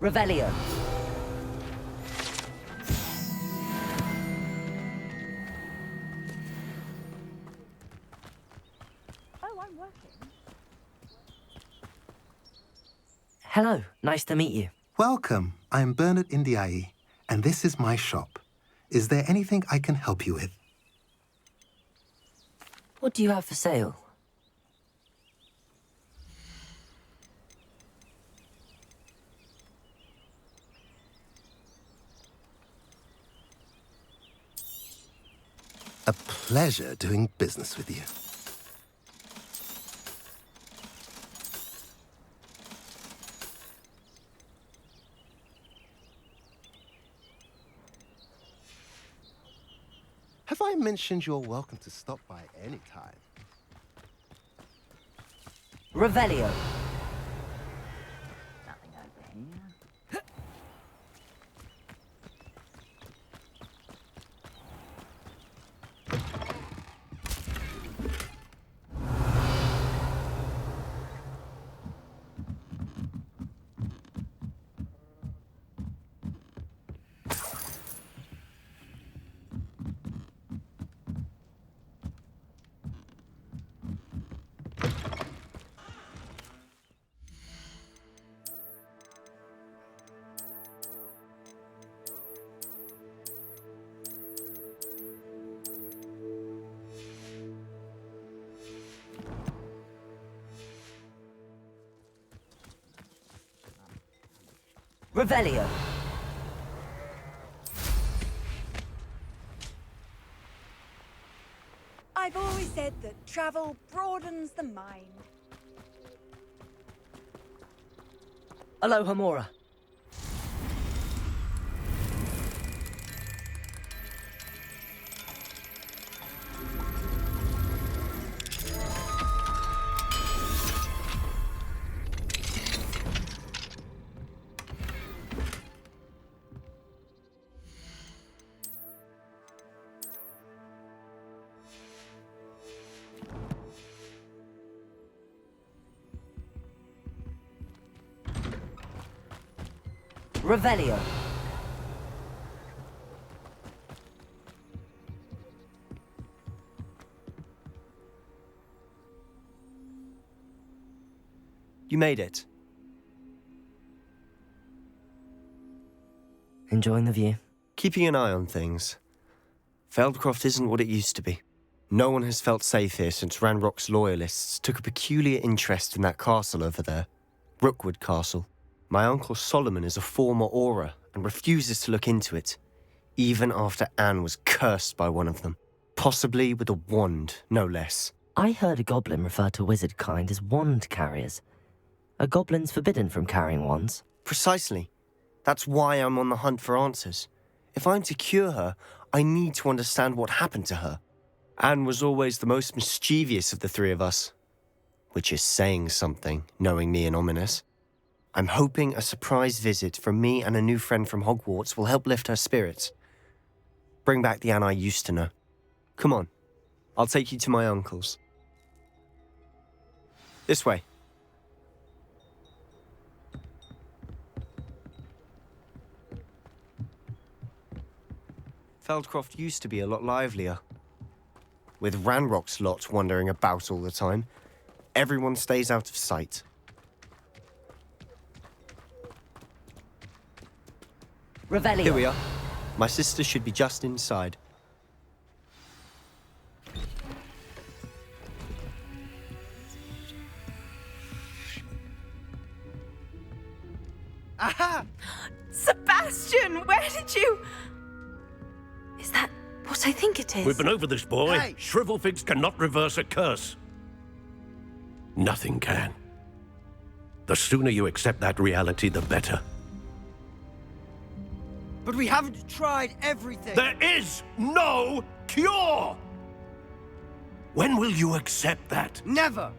Revelio. Oh, I'm working. Hello, nice to meet you. Welcome. I'm Bernard Indiai, and this is my shop. Is there anything I can help you with? What do you have for sale? A pleasure doing business with you. Have I mentioned you're welcome to stop by any time? Revelio. Nothing over here. Revelio. I've always said that travel broadens the mind. Aloha Mora. Revelio. You made it. Enjoying the view? Keeping an eye on things. Feldcroft isn't what it used to be. No one has felt safe here since Ranrock's loyalists took a peculiar interest in that castle over there. Rookwood Castle. My uncle Solomon is a former Auror and refuses to look into it, even after Anne was cursed by one of them. Possibly with a wand, no less. I heard a goblin refer to wizard kind as wand carriers. Are goblins forbidden from carrying wands? Precisely. That's why I'm on the hunt for answers. If I'm to cure her, I need to understand what happened to her. Anne was always the most mischievous of the three of us. Which is saying something, knowing me and Ominous. I'm hoping a surprise visit from me and a new friend from Hogwarts will help lift her spirits. Bring back the Anne I used to know. Come on, I'll take you to my uncle's. This way. Feldcroft used to be a lot livelier. With Ranrock's lot wandering about all the time, everyone stays out of sight. Revelio. Here we are. My sister should be just inside. Aha! Sebastian, where did you... Is that what I think it is? We've been over this, boy. Hey. Shrivelfigs cannot reverse a curse. Nothing can. The sooner you accept that reality, the better. But we haven't tried everything. There is no cure! When will you accept that? Never.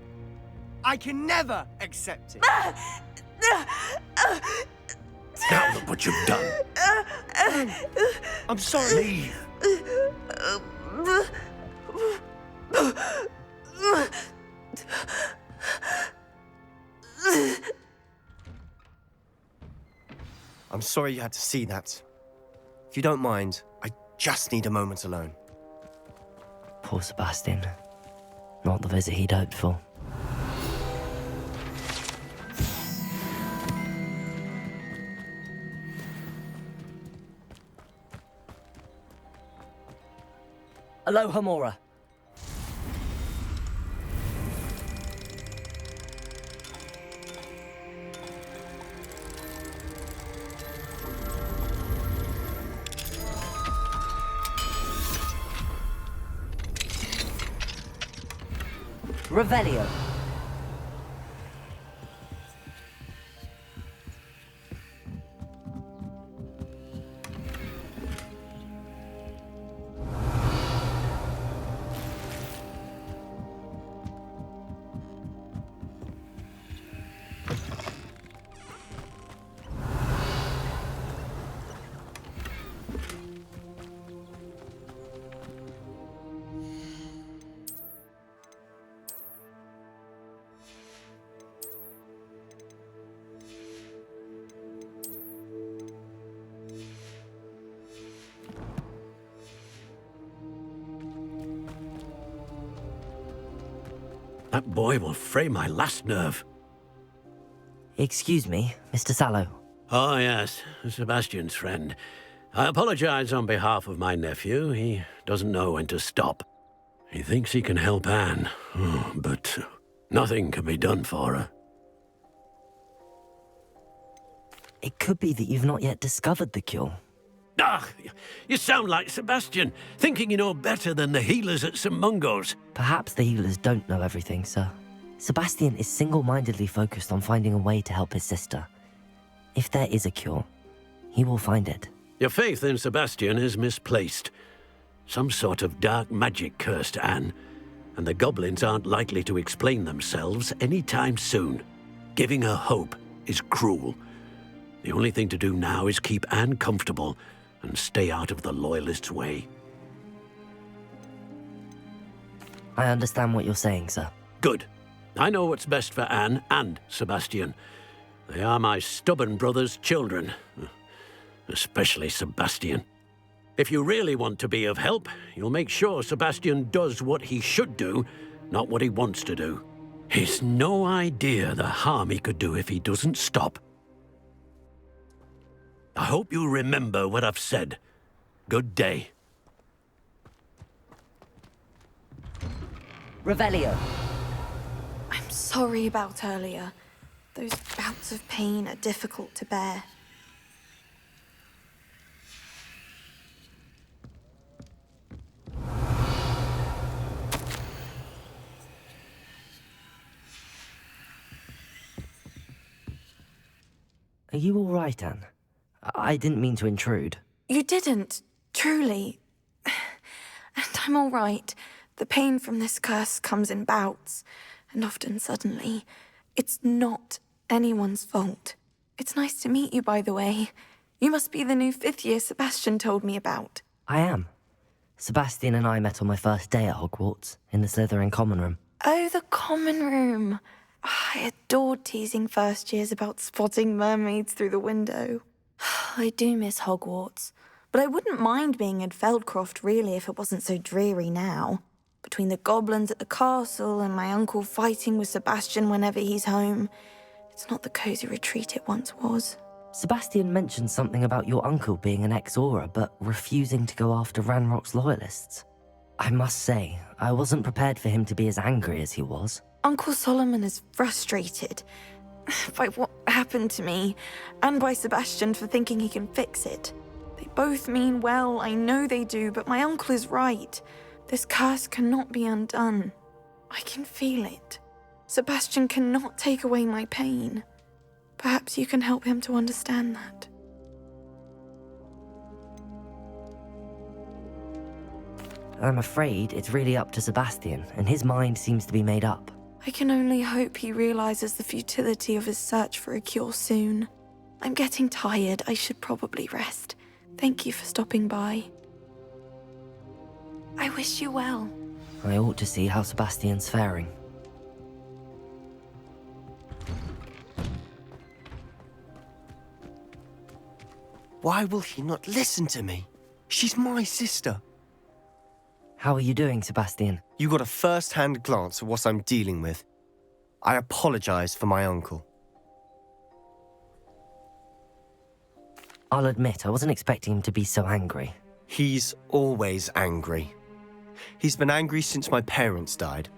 I can never accept it. Now look what you've done. I'm sorry. Leave. I'm sorry you had to see that. If you don't mind, I just need a moment alone. Poor Sebastian. Not the visit he'd hoped for. Aloha, Mora. Revelio. That boy will fray my last nerve. Excuse me, Mr. Sallow. Oh, yes, Sebastian's friend. I apologize on behalf of my nephew. He doesn't know when to stop. He thinks he can help Anne, but nothing can be done for her. It could be that you've not yet discovered the cure. Ah, you sound like Sebastian, thinking you know better than the healers at St. Mungo's. Perhaps the healers don't know everything, sir. Sebastian is single-mindedly focused on finding a way to help his sister. If there is a cure, he will find it. Your faith in Sebastian is misplaced. Some sort of dark magic cursed Anne, and the goblins aren't likely to explain themselves anytime soon. Giving her hope is cruel. The only thing to do now is keep Anne comfortable and stay out of the Loyalists' way. I understand what you're saying, sir. Good. I know what's best for Anne and Sebastian. They are my stubborn brother's children. Especially Sebastian. If you really want to be of help, you'll make sure Sebastian does what he should do, not what he wants to do. He's no idea the harm he could do if he doesn't stop. I hope you remember what I've said. Good day. Revelio. I'm sorry about earlier. Those bouts of pain are difficult to bear. Are you all right, Anne? I didn't mean to intrude. You didn't, truly. And I'm all right. The pain from this curse comes in bouts, and often suddenly. It's not anyone's fault. It's nice to meet you, by the way. You must be the new 5th year Sebastian told me about. I am. Sebastian and I met on my first day at Hogwarts, in the Slytherin common room. Oh, the common room. I adored teasing first years about spotting mermaids through the window. I do miss Hogwarts, but I wouldn't mind being in Feldcroft, really, if it wasn't so dreary now. Between the goblins at the castle and my uncle fighting with Sebastian whenever he's home, it's not the cosy retreat it once was. Sebastian mentioned something about your uncle being an ex-Auror, but refusing to go after Ranrock's Loyalists. I must say, I wasn't prepared for him to be as angry as he was. Uncle Solomon is frustrated by what happened to me, and by Sebastian for thinking he can fix it. They both mean well, I know they do, but my uncle is right. This curse cannot be undone. I can feel it. Sebastian cannot take away my pain. Perhaps you can help him to understand that. I'm afraid it's really up to Sebastian, and his mind seems to be made up. I can only hope he realizes the futility of his search for a cure soon. I'm getting tired. I should probably rest. Thank you for stopping by. I wish you well. I ought to see how Sebastian's faring. Why will he not listen to me? She's my sister. How are you doing, Sebastian? You got a first-hand glance at what I'm dealing with. I apologize for my uncle. I'll admit, I wasn't expecting him to be so angry. He's always angry. He's been angry since my parents died.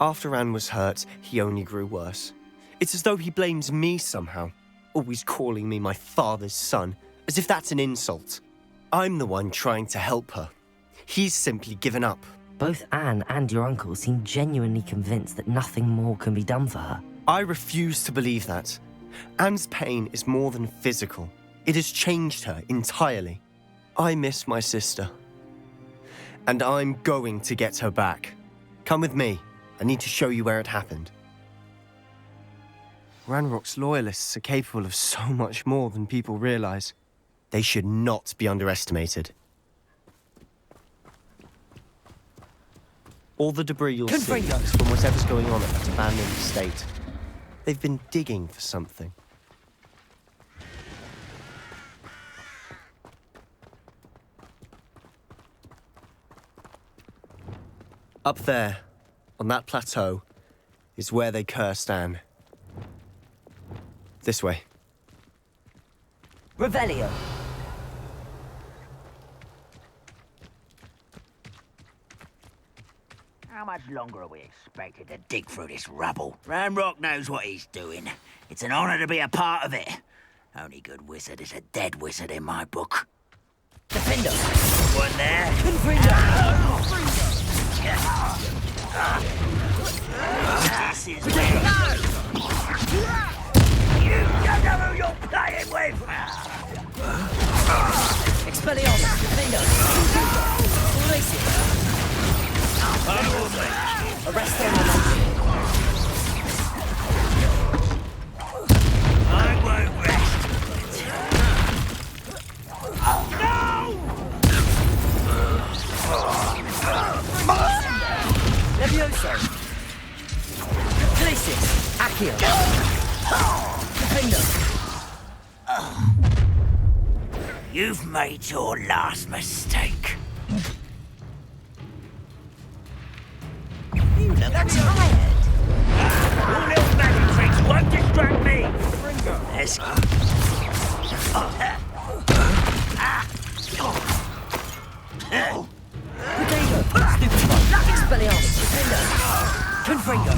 After Anne was hurt, he only grew worse. It's as though he blames me somehow, always calling me my father's son, as if that's an insult. I'm the one trying to help her. He's simply given up. Both Anne and your uncle seem genuinely convinced that nothing more can be done for her. I refuse to believe that. Anne's pain is more than physical. It has changed her entirely. I miss my sister. And I'm going to get her back. Come with me. I need to show you where it happened. Ranrock's loyalists are capable of so much more than people realize. They should not be underestimated. All the debris you'll see is from whatever's going on at that abandoned estate. They've been digging for something. Up there, on that plateau, is where they cursed Anne. This way. Revelio. How much longer are we expected to dig through this rubble? Ranrock knows what he's doing. It's an honor to be a part of it. Only good wizard is a dead wizard in my book. Defender. One there. This is where... You don't know who you're playing with! Expelliarmus. Defender. Places. Arrest them. I won't rest. No! Levioso. Places. Accio. Defender. You've made your last mistake. You look tired. Your little magic tricks won't distract me. Let's go. Potato. Stupefy. Expelliarmus. Defender. Confringo.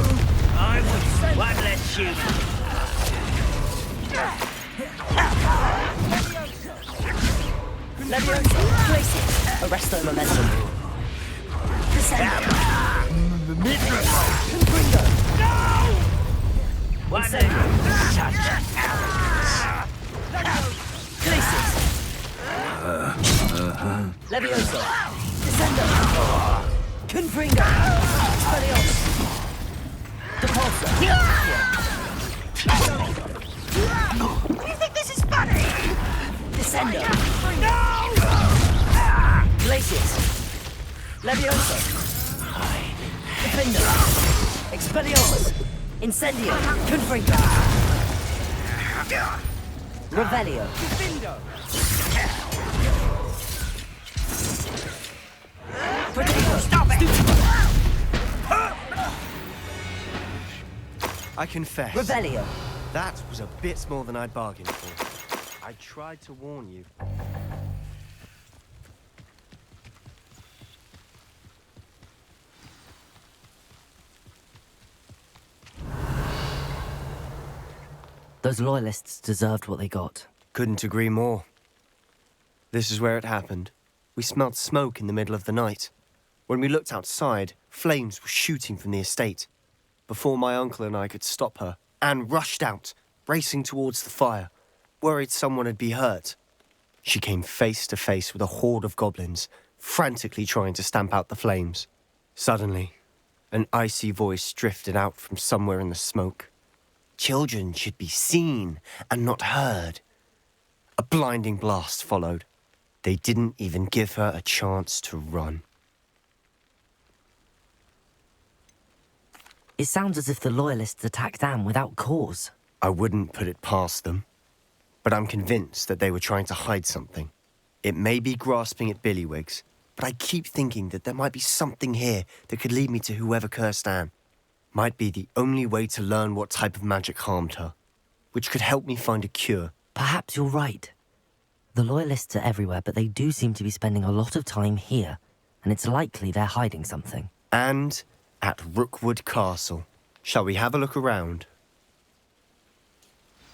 I would one less shoot. Levioso. Places. Arresto momentum. Descendo. Confringo. One Places. Levioso. Descendo. Confringo. Expelliarmus. Depulso. You think this is funny? Descendo. Glacius. Levioso. Defender. Expelliarmus. Incendio. Confringo. Revelio. Potato. Stop it! I confess. Revelio. That was a bit more than I'd bargained for. I tried to warn you. Those loyalists deserved what they got. Couldn't agree more. This is where it happened. We smelled smoke in the middle of the night. When we looked outside, flames were shooting from the estate. Before my uncle and I could stop her, Anne rushed out, racing towards the fire, worried someone had been hurt. She came face to face with a horde of goblins, frantically trying to stamp out the flames. Suddenly, an icy voice drifted out from somewhere in the smoke. Children should be seen and not heard. A blinding blast followed. They didn't even give her a chance to run. It sounds as if the loyalists attacked Anne without cause. I wouldn't put it past them. but I'm convinced that they were trying to hide something. It may be grasping at Billywigs, but I keep thinking that there might be something here that could lead me to whoever cursed Anne. Might be the only way to learn what type of magic harmed her, which could help me find a cure. Perhaps you're right. The Loyalists are everywhere, but they do seem to be spending a lot of time here, and it's likely they're hiding something. And at Rookwood Castle. Shall we have a look around?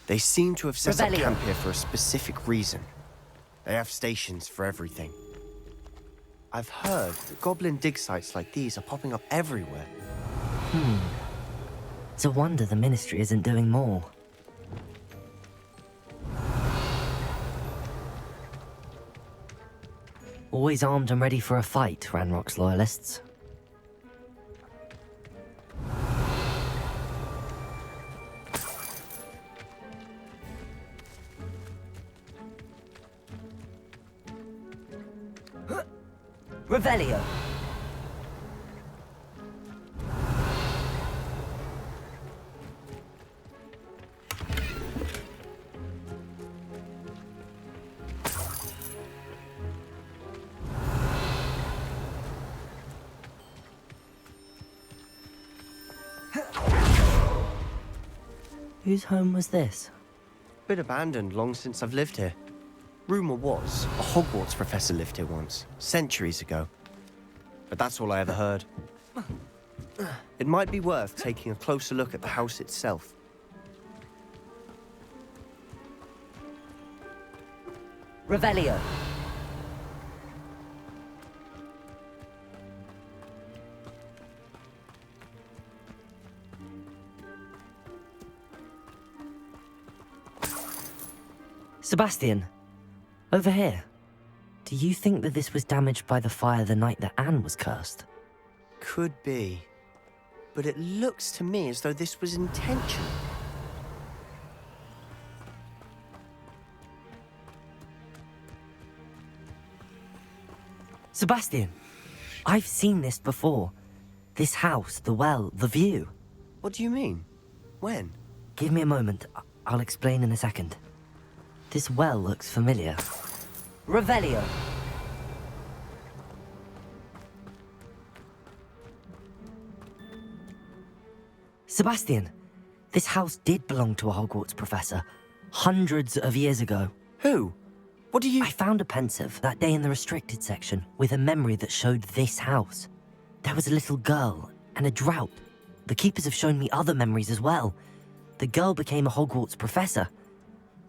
They seem to have set up Revelio. camp here for a specific reason. They have stations for everything. I've heard that goblin dig sites like these are popping up everywhere. It's a wonder the Ministry isn't doing more. Always armed and ready for a fight, Ranrock's Loyalists. Revelio. Whose home was this? Been abandoned long since I've lived here. Rumour was, a Hogwarts professor lived here once, centuries ago. But that's all I ever heard. It might be worth taking a closer look at the house itself. Revelio. Sebastian, over here. Do you think that this was damaged by the fire the night that Anne was cursed? Could be. But it looks to me as though this was intentional. Sebastian, I've seen this before. This house, the well, the view. What do you mean? When? Give me a moment. I'll explain in a second. This well looks familiar. Revelio. Sebastian, this house did belong to a Hogwarts professor, hundreds of years ago. Who? What do you... I found a pensive that day in the restricted section with a memory that showed this house. There was a little girl and a drought. The keepers have shown me other memories as well. The girl became a Hogwarts professor.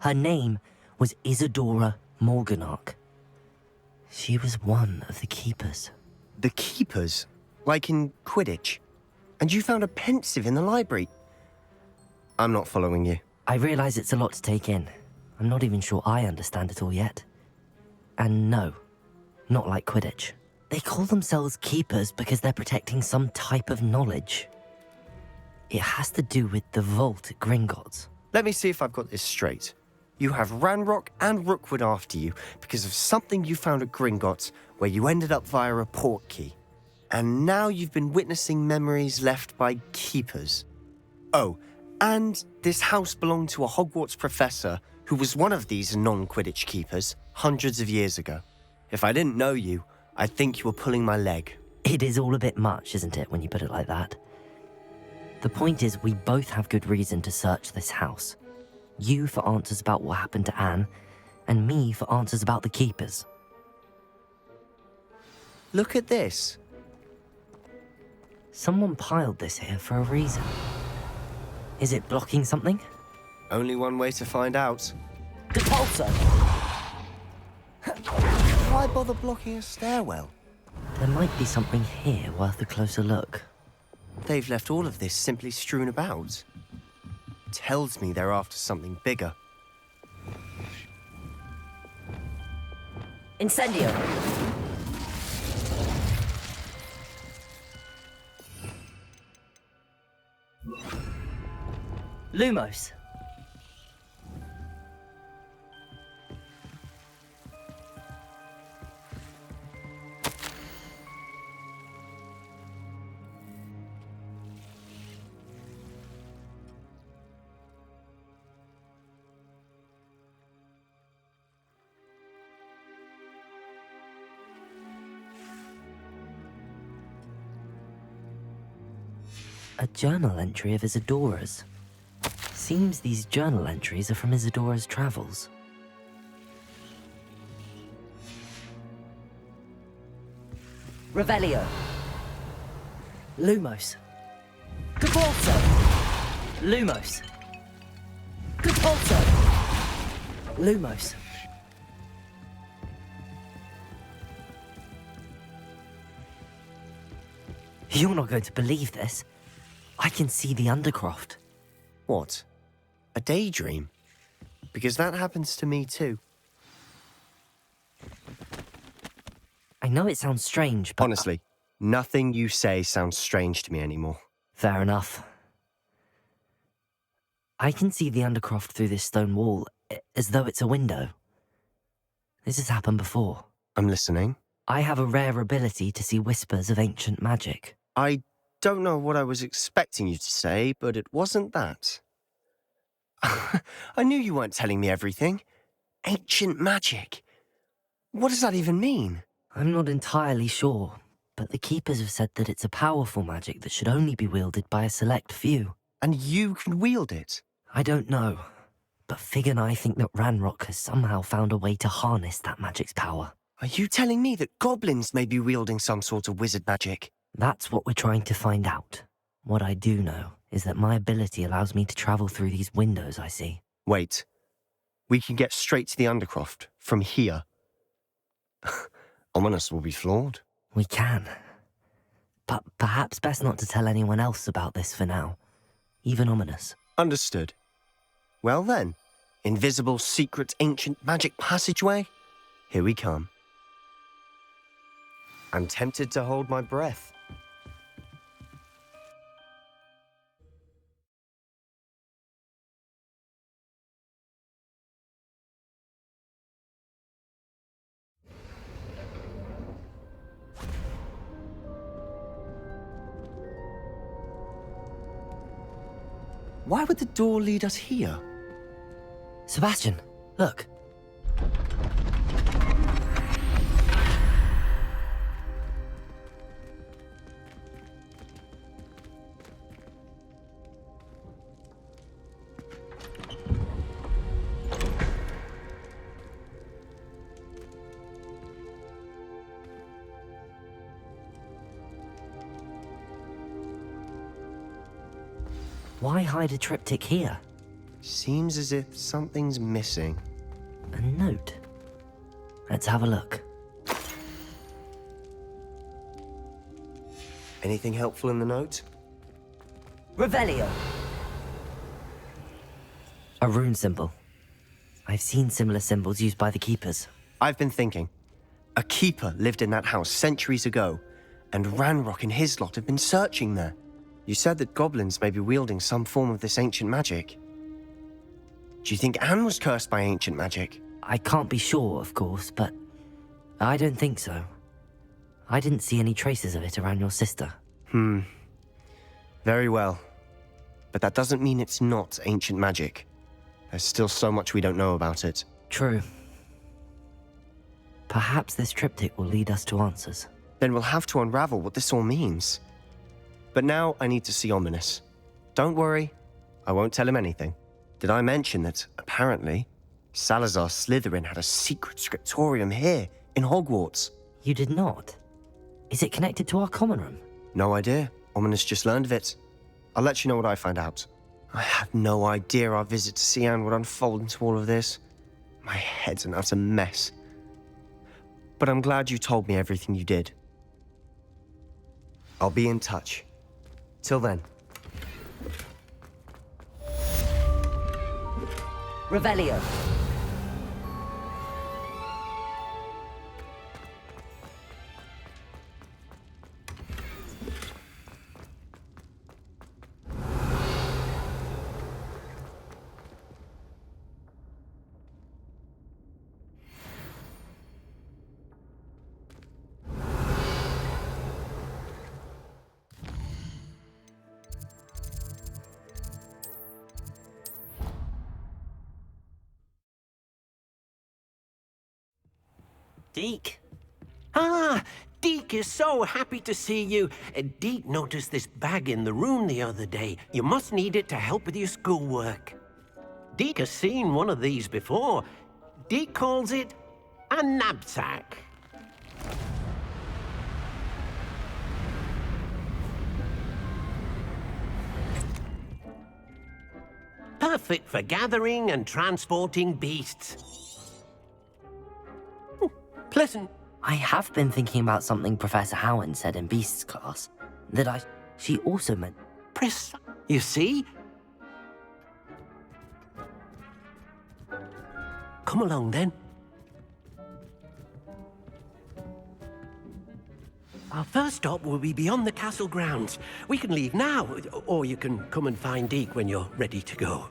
Her name was Isadora Morganach. She was one of the keepers. The keepers? Like in Quidditch? And you found a pensive in the library? I'm not following you. I realize it's a lot to take in. I'm not even sure I understand it all yet. And no, not like Quidditch. They call themselves keepers because they're protecting some type of knowledge. It has to do with the vault at Gringotts. Let me see if I've got this straight. You have Ranrock and Rookwood after you because of something you found at Gringotts where you ended up via a portkey. And now you've been witnessing memories left by keepers. Oh, and this house belonged to a Hogwarts professor who was one of these non-Quidditch keepers hundreds of years ago. If I didn't know you, I'd think you were pulling my leg. It is all a bit much, isn't it, when you put it like that? The point is, we both have good reason to search this house. You for answers about what happened to Anne, and me for answers about the keepers. Look at this. Someone piled this here for a reason. Is it blocking something? Only one way to find out. Depulso! Why bother blocking a stairwell? There might be something here worth a closer look. They've left all of this simply strewn about. Tells me they're after something bigger. Incendio! Lumos! A journal entry of Isadora's. Seems these journal entries are from Isadora's travels. Revelio. Lumos. Capulso. Lumos. Capulso. Lumos. You're not going to believe this. I can see the Undercroft. What? A daydream? Because that happens to me too. I know it sounds strange, but... Honestly, nothing you say sounds strange to me anymore. Fair enough. I can see the Undercroft through this stone wall, as though it's a window. This has happened before. I'm listening. I have a rare ability to see whispers of ancient magic. I don't know what I was expecting you to say, but it wasn't that. I knew you weren't telling me everything. Ancient magic. What does that even mean? I'm not entirely sure, but the Keepers have said that it's a powerful magic that should only be wielded by a select few. And you can wield it? I don't know, but Fig and I think that Ranrock has somehow found a way to harness that magic's power. Are you telling me that goblins may be wielding some sort of wizard magic? That's what we're trying to find out. What I do know is that my ability allows me to travel through these windows I see. Wait. We can get straight to the Undercroft from here. Ominous will be floored. We can. But perhaps best not to tell anyone else about this for now. Even Ominous. Understood. Well then, invisible, secret, ancient magic passageway? Here we come. I'm tempted to hold my breath. Why would the door lead us here? Sebastian, look. Why hide a triptych here? Seems as if something's missing. A note. Let's have a look. Anything helpful in the note? Revelio. A rune symbol. I've seen similar symbols used by the Keepers. I've been thinking. A keeper lived in that house centuries ago, and Ranrock and his lot have been searching there. You said that goblins may be wielding some form of this ancient magic. Do you think Anne was cursed by ancient magic? I can't be sure, of course, but I don't think so. I didn't see any traces of it around your sister. Very well. But that doesn't mean it's not ancient magic. There's still so much we don't know about it. True. Perhaps this triptych will lead us to answers. Then we'll have to unravel what this all means. But now I need to see Ominous. Don't worry, I won't tell him anything. Did I mention that, apparently, Salazar Slytherin had a secret scriptorium here in Hogwarts? You did not? Is it connected to our common room? No idea. Ominous just learned of it. I'll let you know what I find out. I had no idea our visit to see Anne would unfold into all of this. My head's an utter mess. But I'm glad you told me everything you did. I'll be in touch. Till then. Revelio. Deke. Ah, Deke is so happy to see you. Deke noticed this bag in the room the other day. You must need it to help with your schoolwork. Deke has seen one of these before. Deke calls it a knapsack. Perfect for gathering and transporting beasts. Pleasant. I have been thinking about something Professor Howard said in Beasts class. She also meant. You see? Come along then. Our first stop will be beyond the castle grounds. We can leave now, or you can come and find Deke when you're ready to go.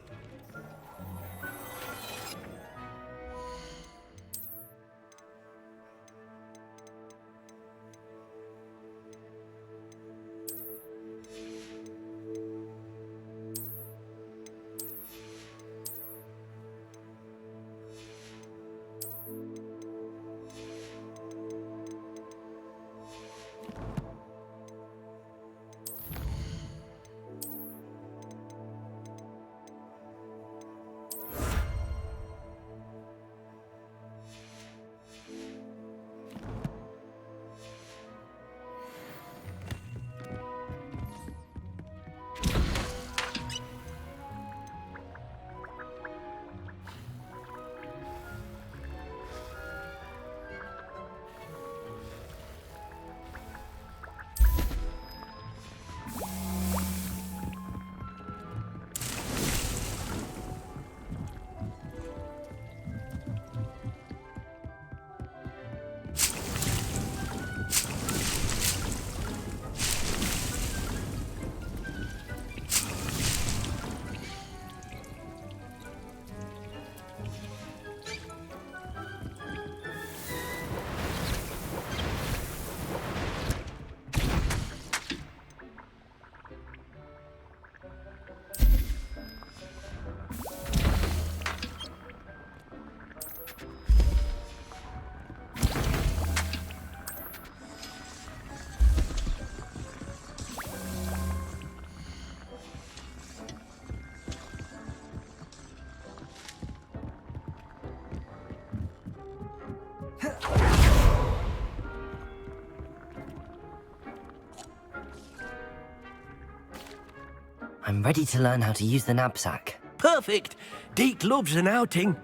I'm ready to learn how to use the knapsack. Perfect! Deke loves an outing.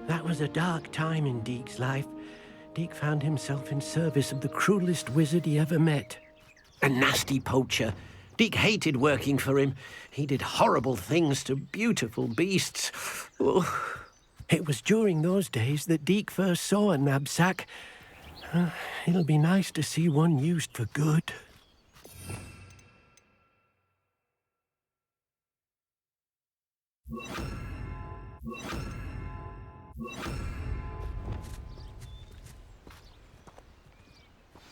That was a dark time in Deke's life. Deke found himself in service of the cruelest wizard he ever met. A nasty poacher. Deke hated working for him. He did horrible things to beautiful beasts. Oh. It was during those days that Deke first saw a knapsack. It'll be nice to see one used for good.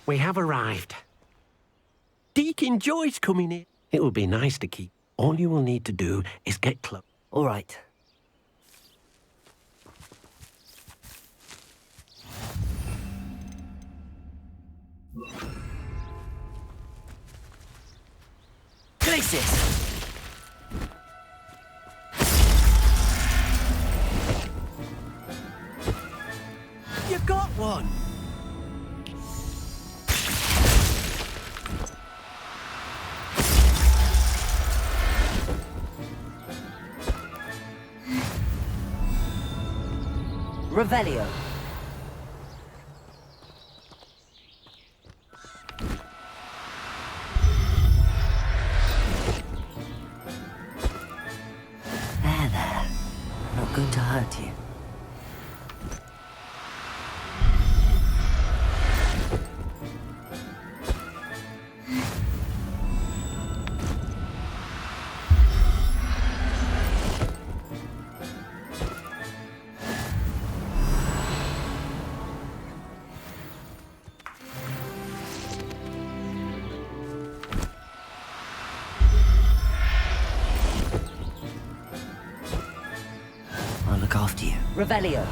We have arrived. Deke enjoys coming in. It will be nice to keep. All you will need to do is get close. All right. Places! You got one! Revelio. There. I'm not going to hurt you. Revelio.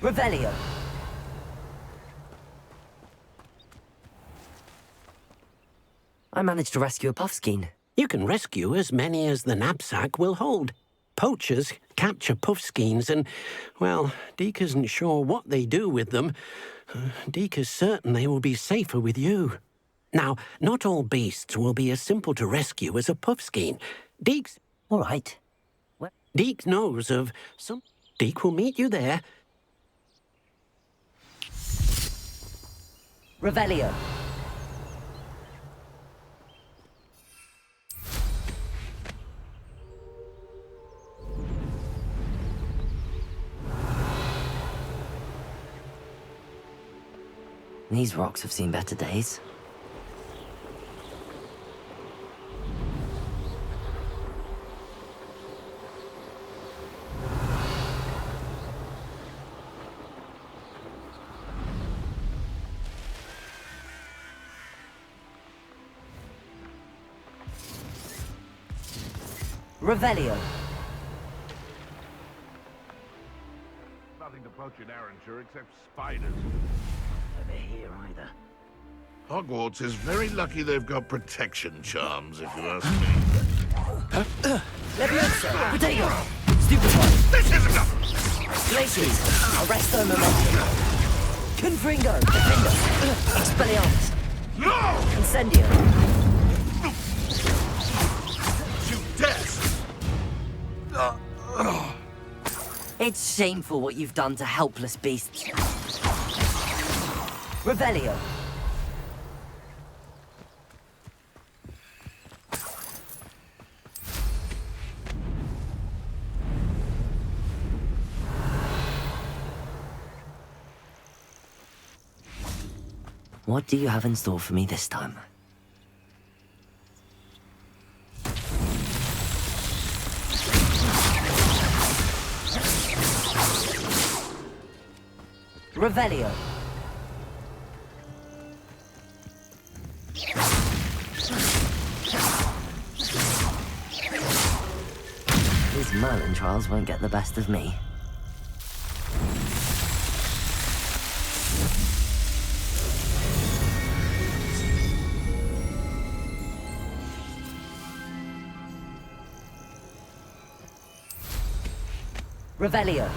Revelio. I managed to rescue a puffskein. You can rescue as many as the knapsack will hold. Poachers capture puffskeins and, well, Deke isn't sure what they do with them. Deke is certain they will be safer with you. Now, not all beasts will be as simple to rescue as a puffskein. All right. Deke knows of some... Deke will meet you there. Revelio. These rocks have seen better days. Revelio. Nothing to poach in Arranshire except spiders. Never here either. Hogwarts is very lucky they've got protection charms, if you ask me. Leviosa. Potato. Stupefy. This isn't a... Glaciers. Arresto momentum. Confringo. Defendo. Expelliarmus. No! Incendio. You death! It's shameful what you've done to helpless beasts. Revelio. What do you have in store for me this time? Revelio. His These Merlin trials won't get the best of me. Revelio.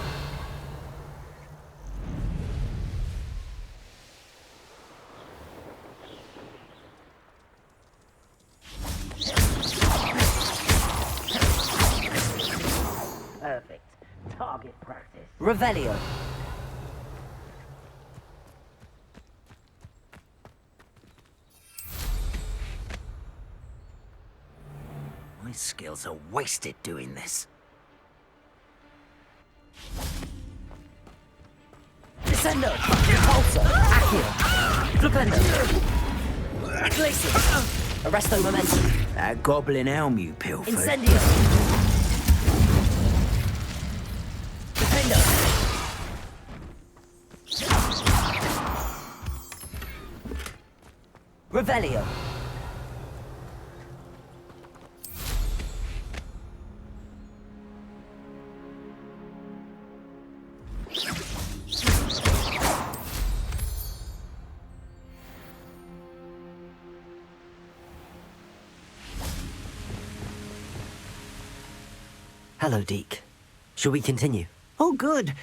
Perfect. Target practice. Revelio. My skills are wasted doing this. Descendo! Pulsar! Accio! Flipendo! Glacius! Arresto Momentum! That goblin elm you pilfered. Incendio! Defendo! Revelio! Hello, Deke. Shall we continue? Oh, good.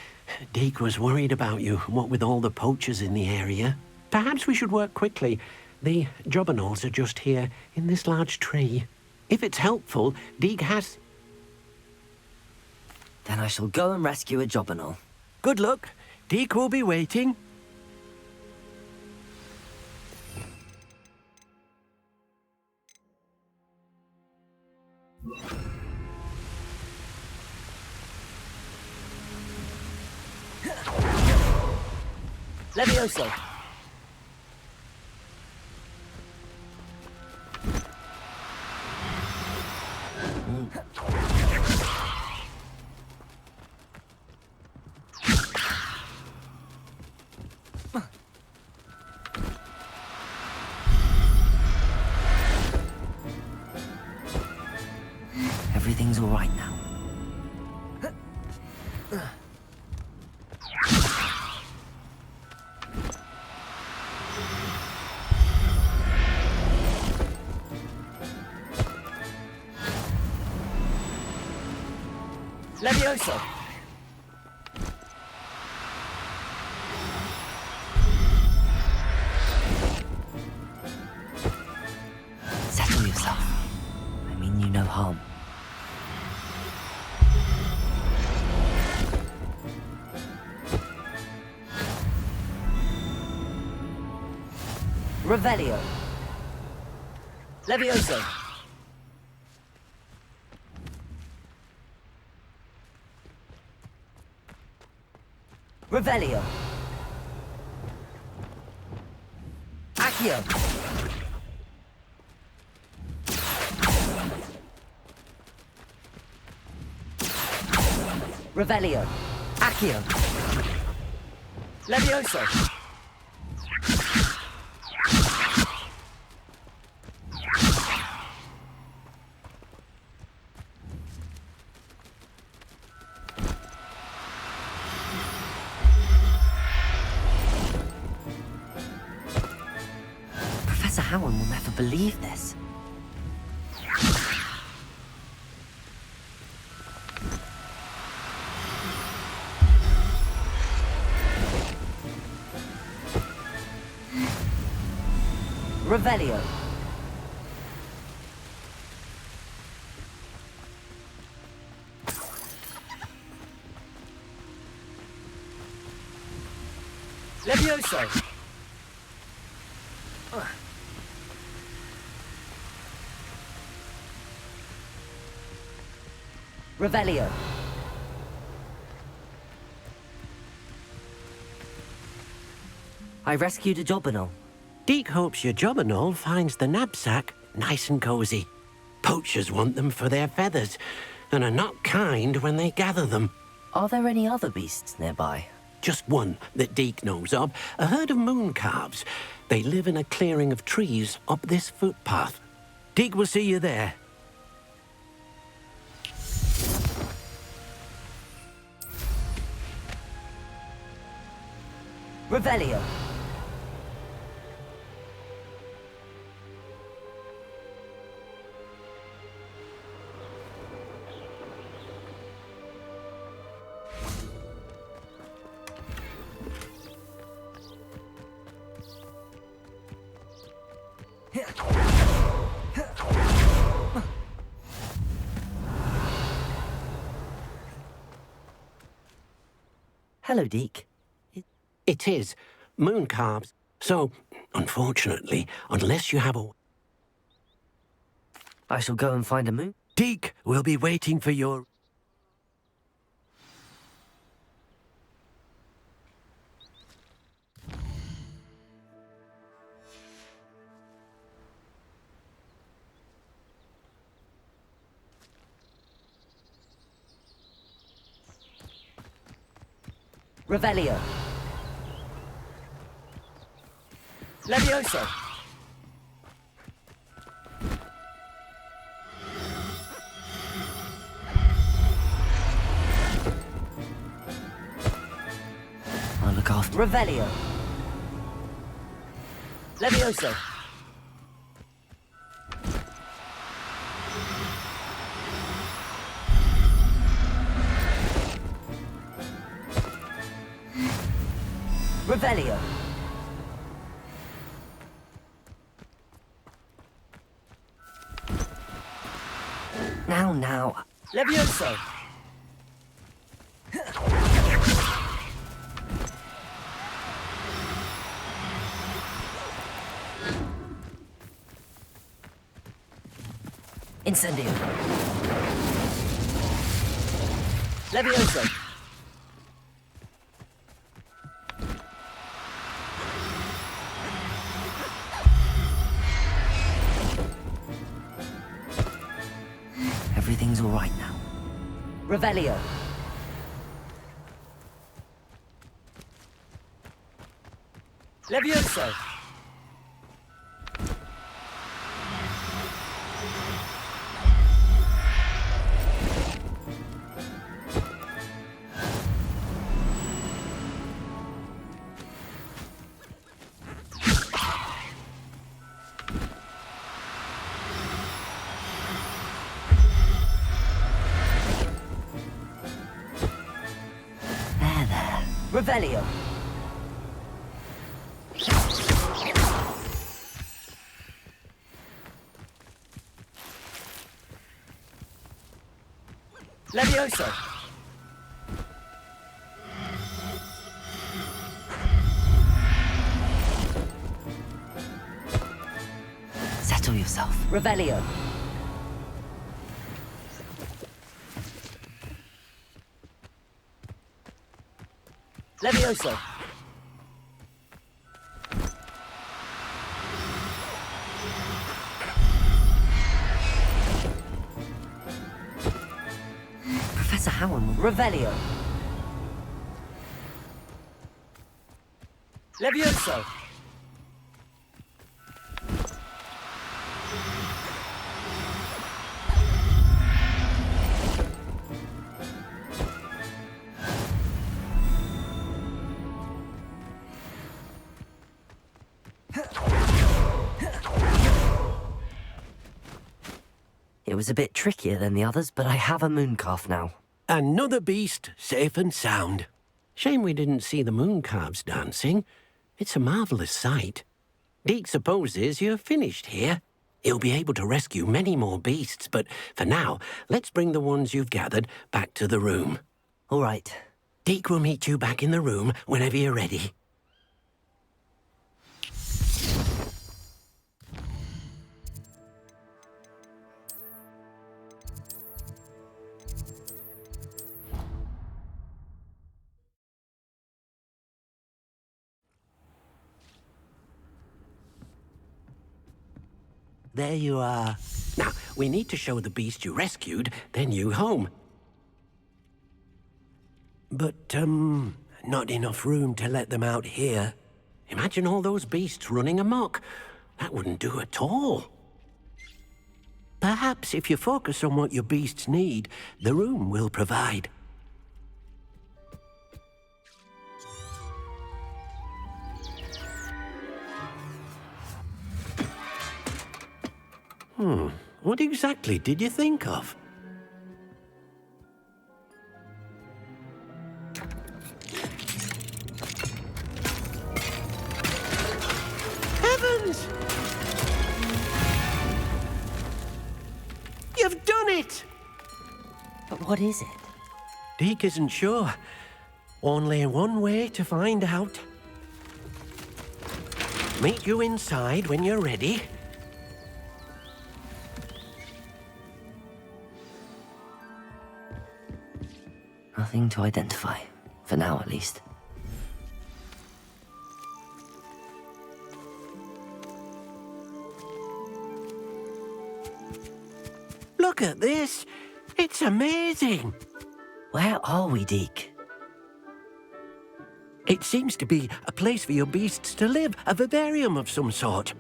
Deke was worried about you, what with all the poachers in the area. Perhaps we should work quickly. The jobberknolls are just here, in this large tree. If it's helpful, Deke has... Then I shall go and rescue a jobberknoll. Good luck. Deke will be waiting. Levioso! Everything's all right now. Levioso! Settle yourself. I mean you no harm. Revelio. Levioso. Revelio. Accio. Revelio. Accio. Levioso. Professor Howard will never believe this. Revelio. Levioso. Revelio. I rescued a jobberknoll. Deke hopes your jobberknoll finds the knapsack nice and cozy. Poachers want them for their feathers, and are not kind when they gather them. Are there any other beasts nearby? Just one that Deke knows of, a herd of moon calves. They live in a clearing of trees up this footpath. Deke will see you there. Revelio. Hello, Deke. It is. Moon calves. So, unfortunately, unless you have a... I shall go and find a moon. Deke will be waiting for your... Revelio. Levioso. I'll look after Revelio. Levioso. Revelio. Now. Levioso. Incendio. Levioso. Everything's all right now. Revelio. Levioso. Revelio. Levioso. Settle yourself. Revelio. Levioso. Professor Howard. Revelio. Levioso. It was a bit trickier than the others, but I have a mooncalf now. Another beast, safe and sound. Shame we didn't see the moon calves dancing. It's a marvellous sight. Deke supposes you're finished here. He'll be able to rescue many more beasts, but for now, let's bring the ones you've gathered back to the room. All right. Deke will meet you back in the room whenever you're ready. There you are. Now, we need to show the beast you rescued, then you home. But, not enough room to let them out here. Imagine all those beasts running amok. That wouldn't do at all. Perhaps if you focus on what your beasts need, the room will provide. What exactly did you think of? Heavens! You've done it! But what is it? Deke isn't sure. Only one way to find out. Meet you inside when you're ready. Nothing to identify. For now, at least. Look at this! It's amazing! Where are we, Deke? It seems to be a place for your beasts to live, a vivarium of some sort.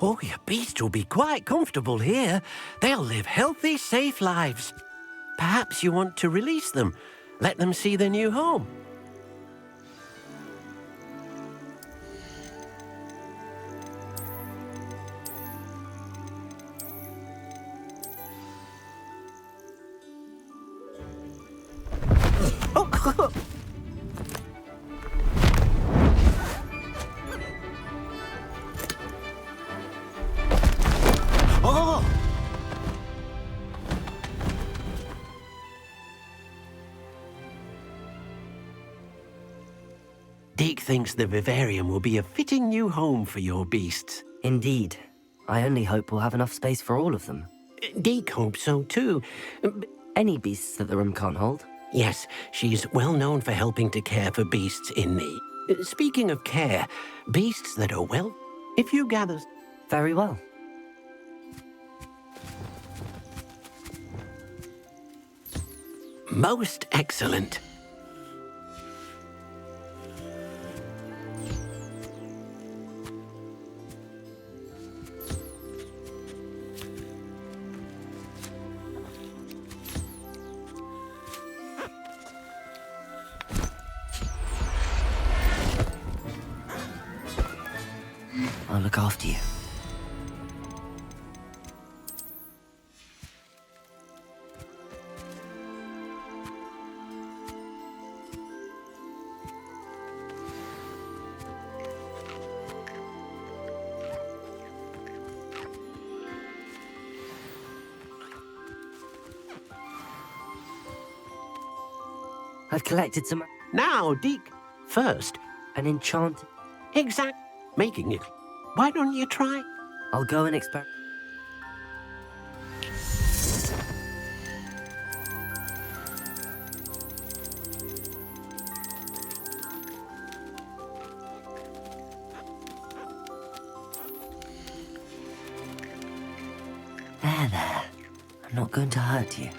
Oh, your beasts will be quite comfortable here. They'll live healthy, safe lives. Perhaps you want to release them, let them see their new home. Oh! Deke thinks the vivarium will be a fitting new home for your beasts. Indeed. I only hope we'll have enough space for all of them. Deke hopes so too. Any beasts that the room can't hold? Yes, she's well known for helping to care for beasts in need. Speaking of care, beasts that are well, if you gather... Very well. Most excellent. I'll look after you. I've collected some... Now, Deke, first, an enchanted... exact... making it. Why don't you try? I'll go and experiment. There. I'm not going to hurt you.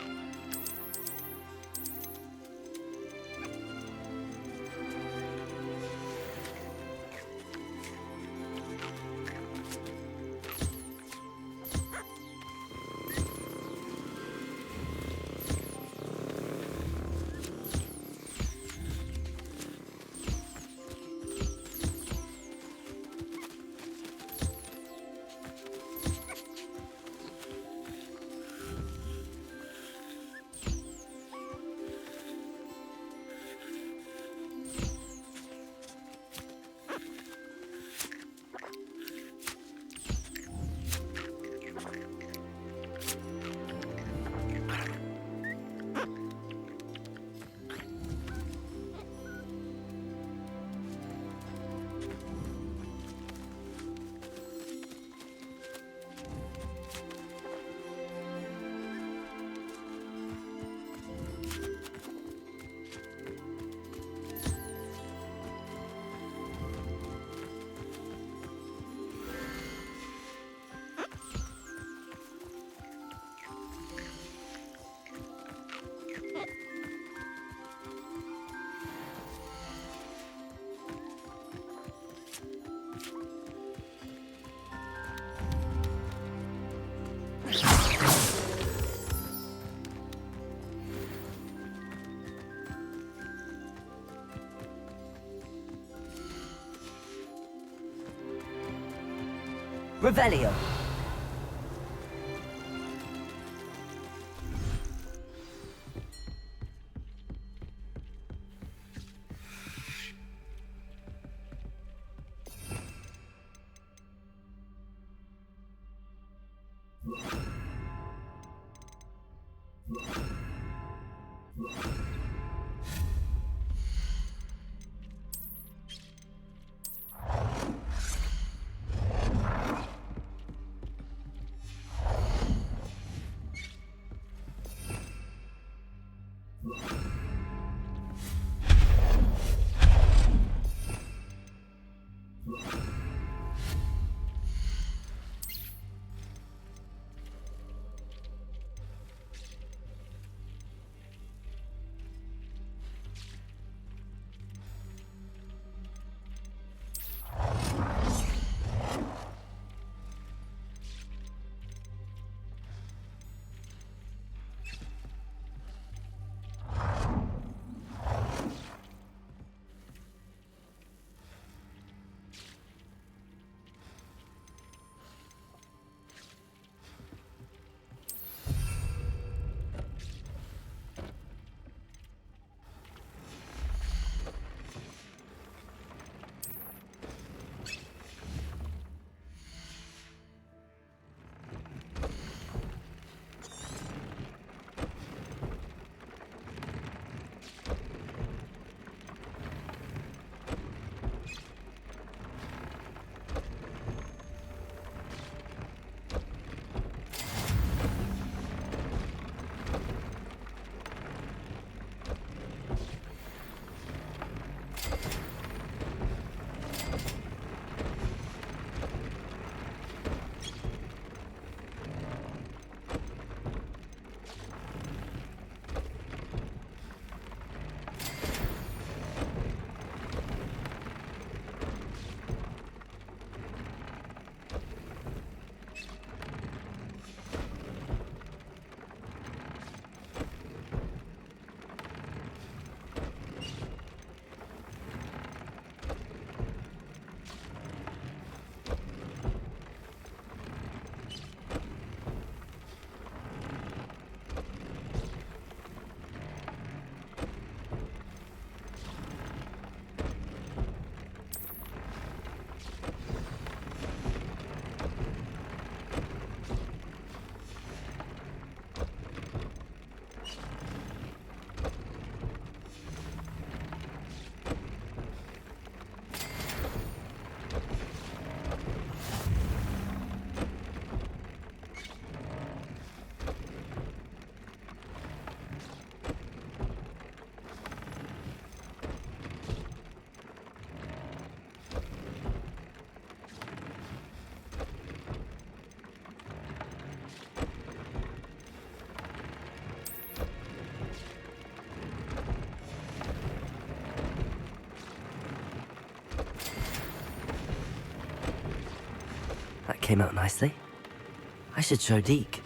Revelio. That came out nicely. I should show Deke.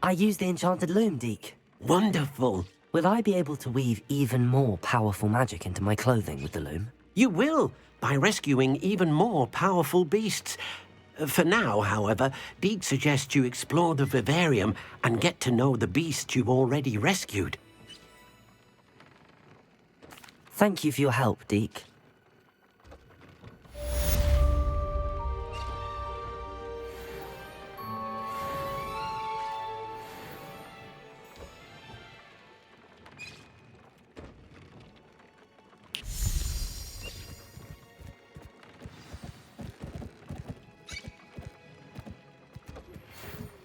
I used the enchanted loom, Deke. Wonderful. Will I be able to weave even more powerful magic into my clothing with the loom? You will, by rescuing even more powerful beasts. For now, however, Deke suggests you explore the vivarium and get to know the beasts you've already rescued. Thank you for your help, Deke.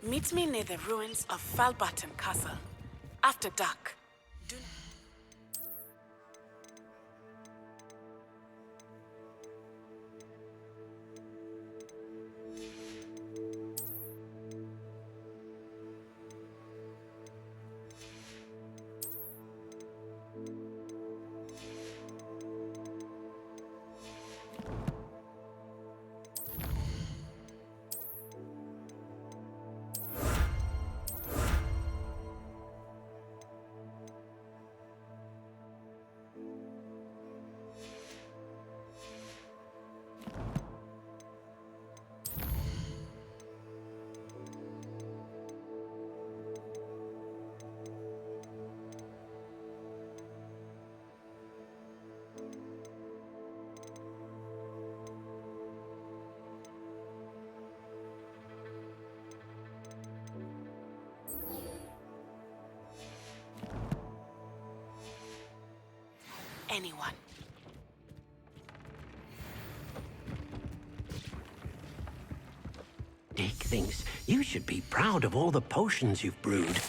Meet me near the ruins of Falbaton Castle. After dark. anyone. Dick thinks you should be proud of all the potions you've brewed.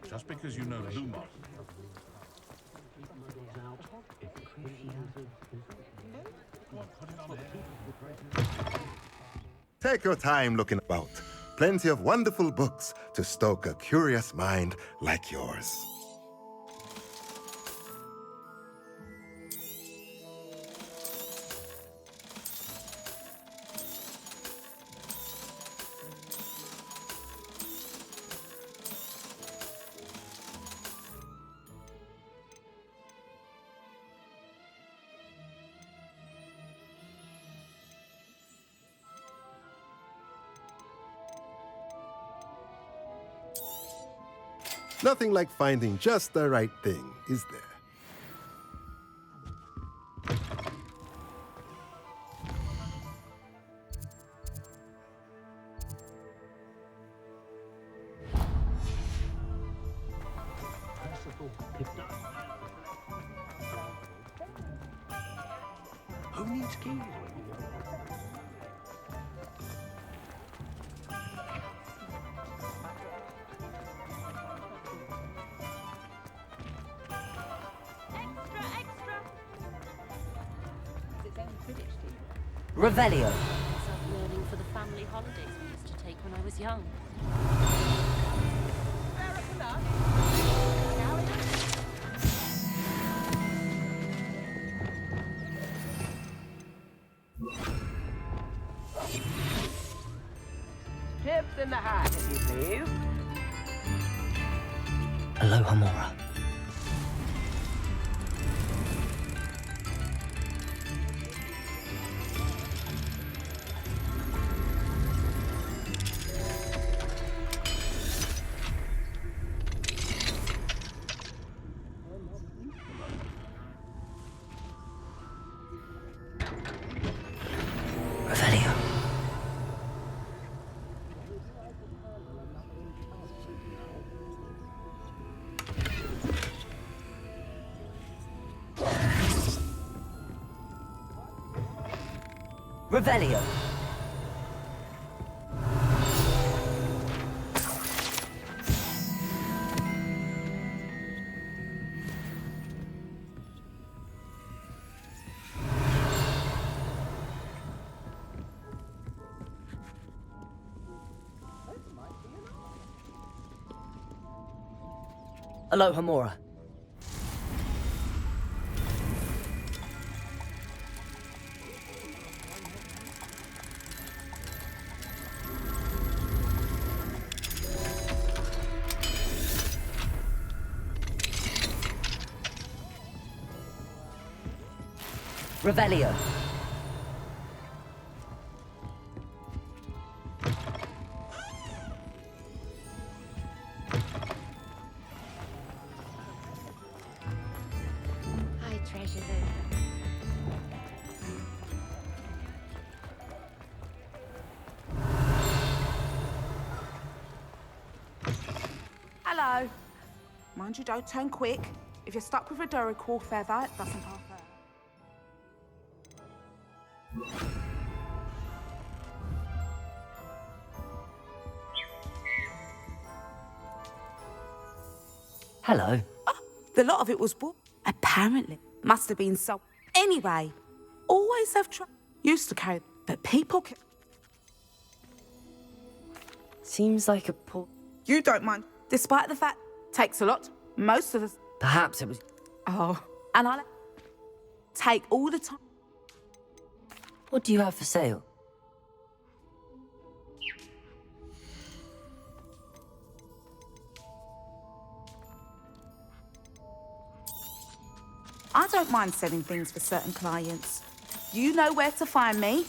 Just because you know Lumos. Take your time looking about. Plenty of wonderful books to stoke a curious mind like yours. Nothing like finding just the right thing, is there? Who needs keys? Revelio. Self-learning for the family holidays we used to take when I was young. Chips in the hat, if you please. Aloha Mora. Revelio. Revelio. Aloha Mora. Revelio. Hi, treasure. Hello. Mind you, don't turn quick. If you're stuck with a Duracore feather, it doesn't half hurt. Hello. The lot of it was bought. Apparently. Must have been so. Anyway, always have used to carry, but people can. Seems like a poor... You don't mind, despite the fact takes a lot. Most of us. Perhaps it was... Oh, and I take all the time. What do you have for sale? I don't mind selling things for certain clients. You know where to find me.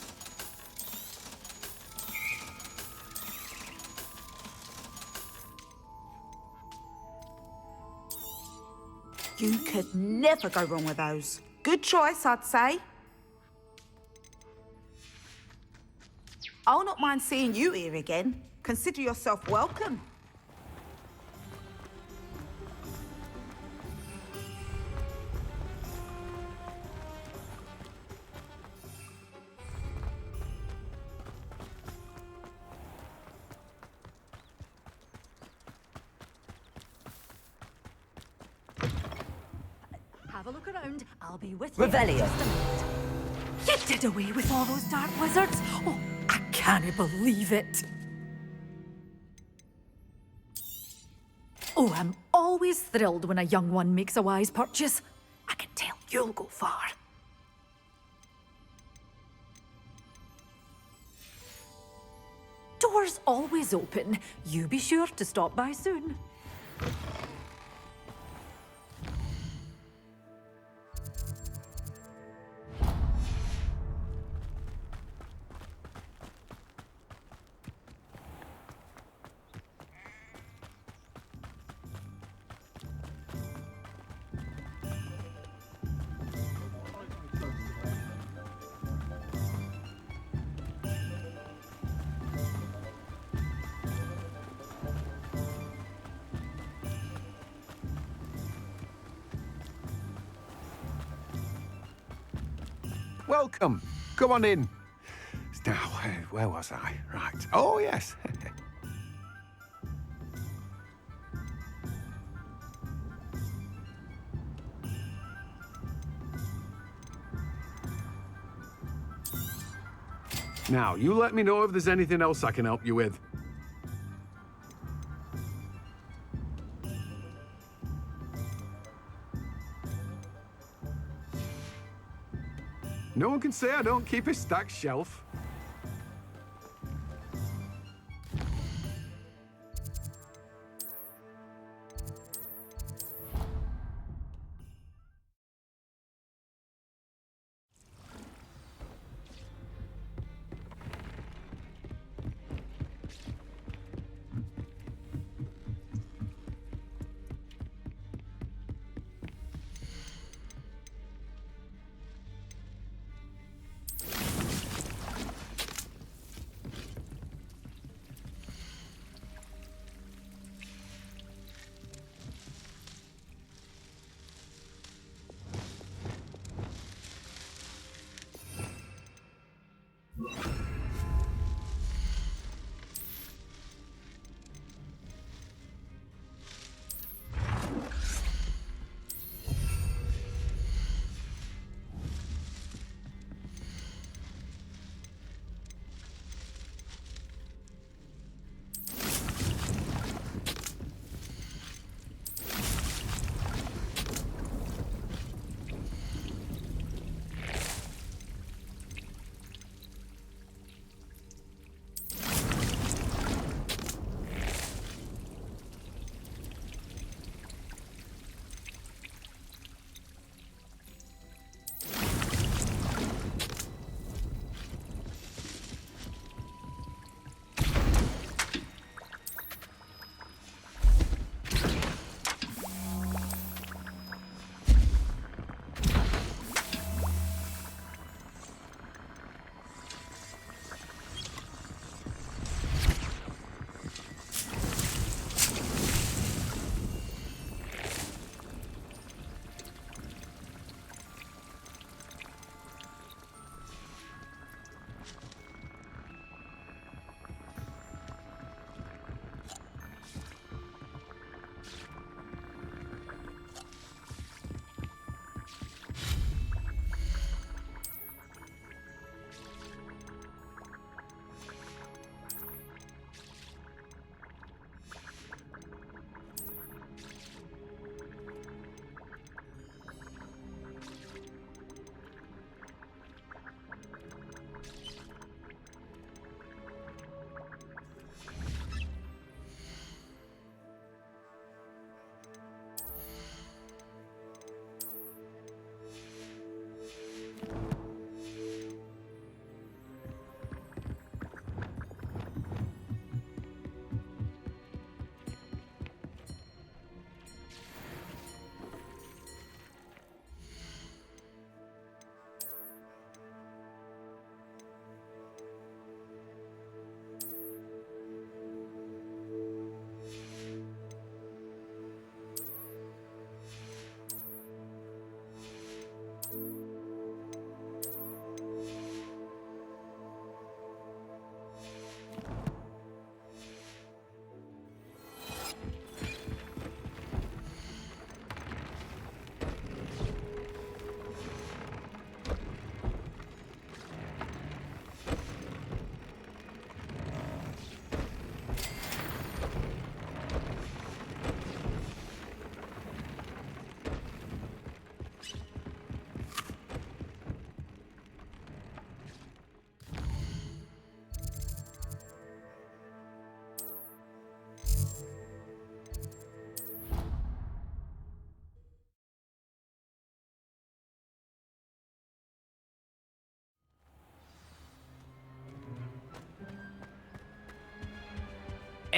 You could never go wrong with those. Good choice, I'd say. I'll not mind seeing you here again. Consider yourself welcome. Have a look around. I'll be with you. Revelio. In just a minute. You did away with all those dark wizards? Oh, I can't believe it. Oh, I'm always thrilled when a young one makes a wise purchase. I can tell you'll go far. Doors always open. You be sure to stop by soon. welcome. Come on in. Now, where was I? Right. Oh, yes. Now, you let me know if there's anything else I can help you with. No one can say I don't keep a stacked shelf.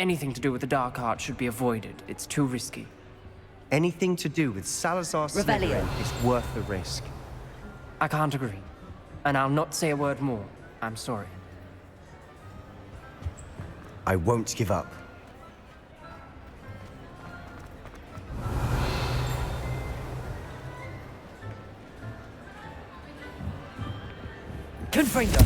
Anything to do with the dark art should be avoided. It's too risky. Anything to do with Salazar Slytherin is worth the risk. I can't agree. And I'll not say a word more. I'm sorry. I won't give up. Confringo!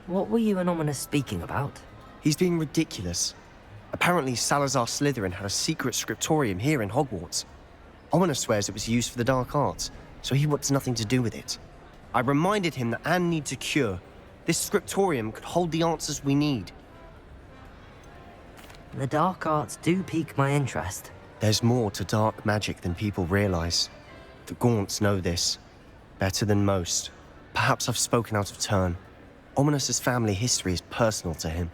What were you and Ominous speaking about? He's being ridiculous. Apparently, Salazar Slytherin had a secret scriptorium here in Hogwarts. Ominous swears it was used for the dark arts, so he wants nothing to do with it. I reminded him that Anne needs a cure. This scriptorium could hold the answers we need. The dark arts do pique my interest. There's more to dark magic than people realize. The Gaunts know this. Better than most. Perhaps I've spoken out of turn. Ominous's family history is personal to him.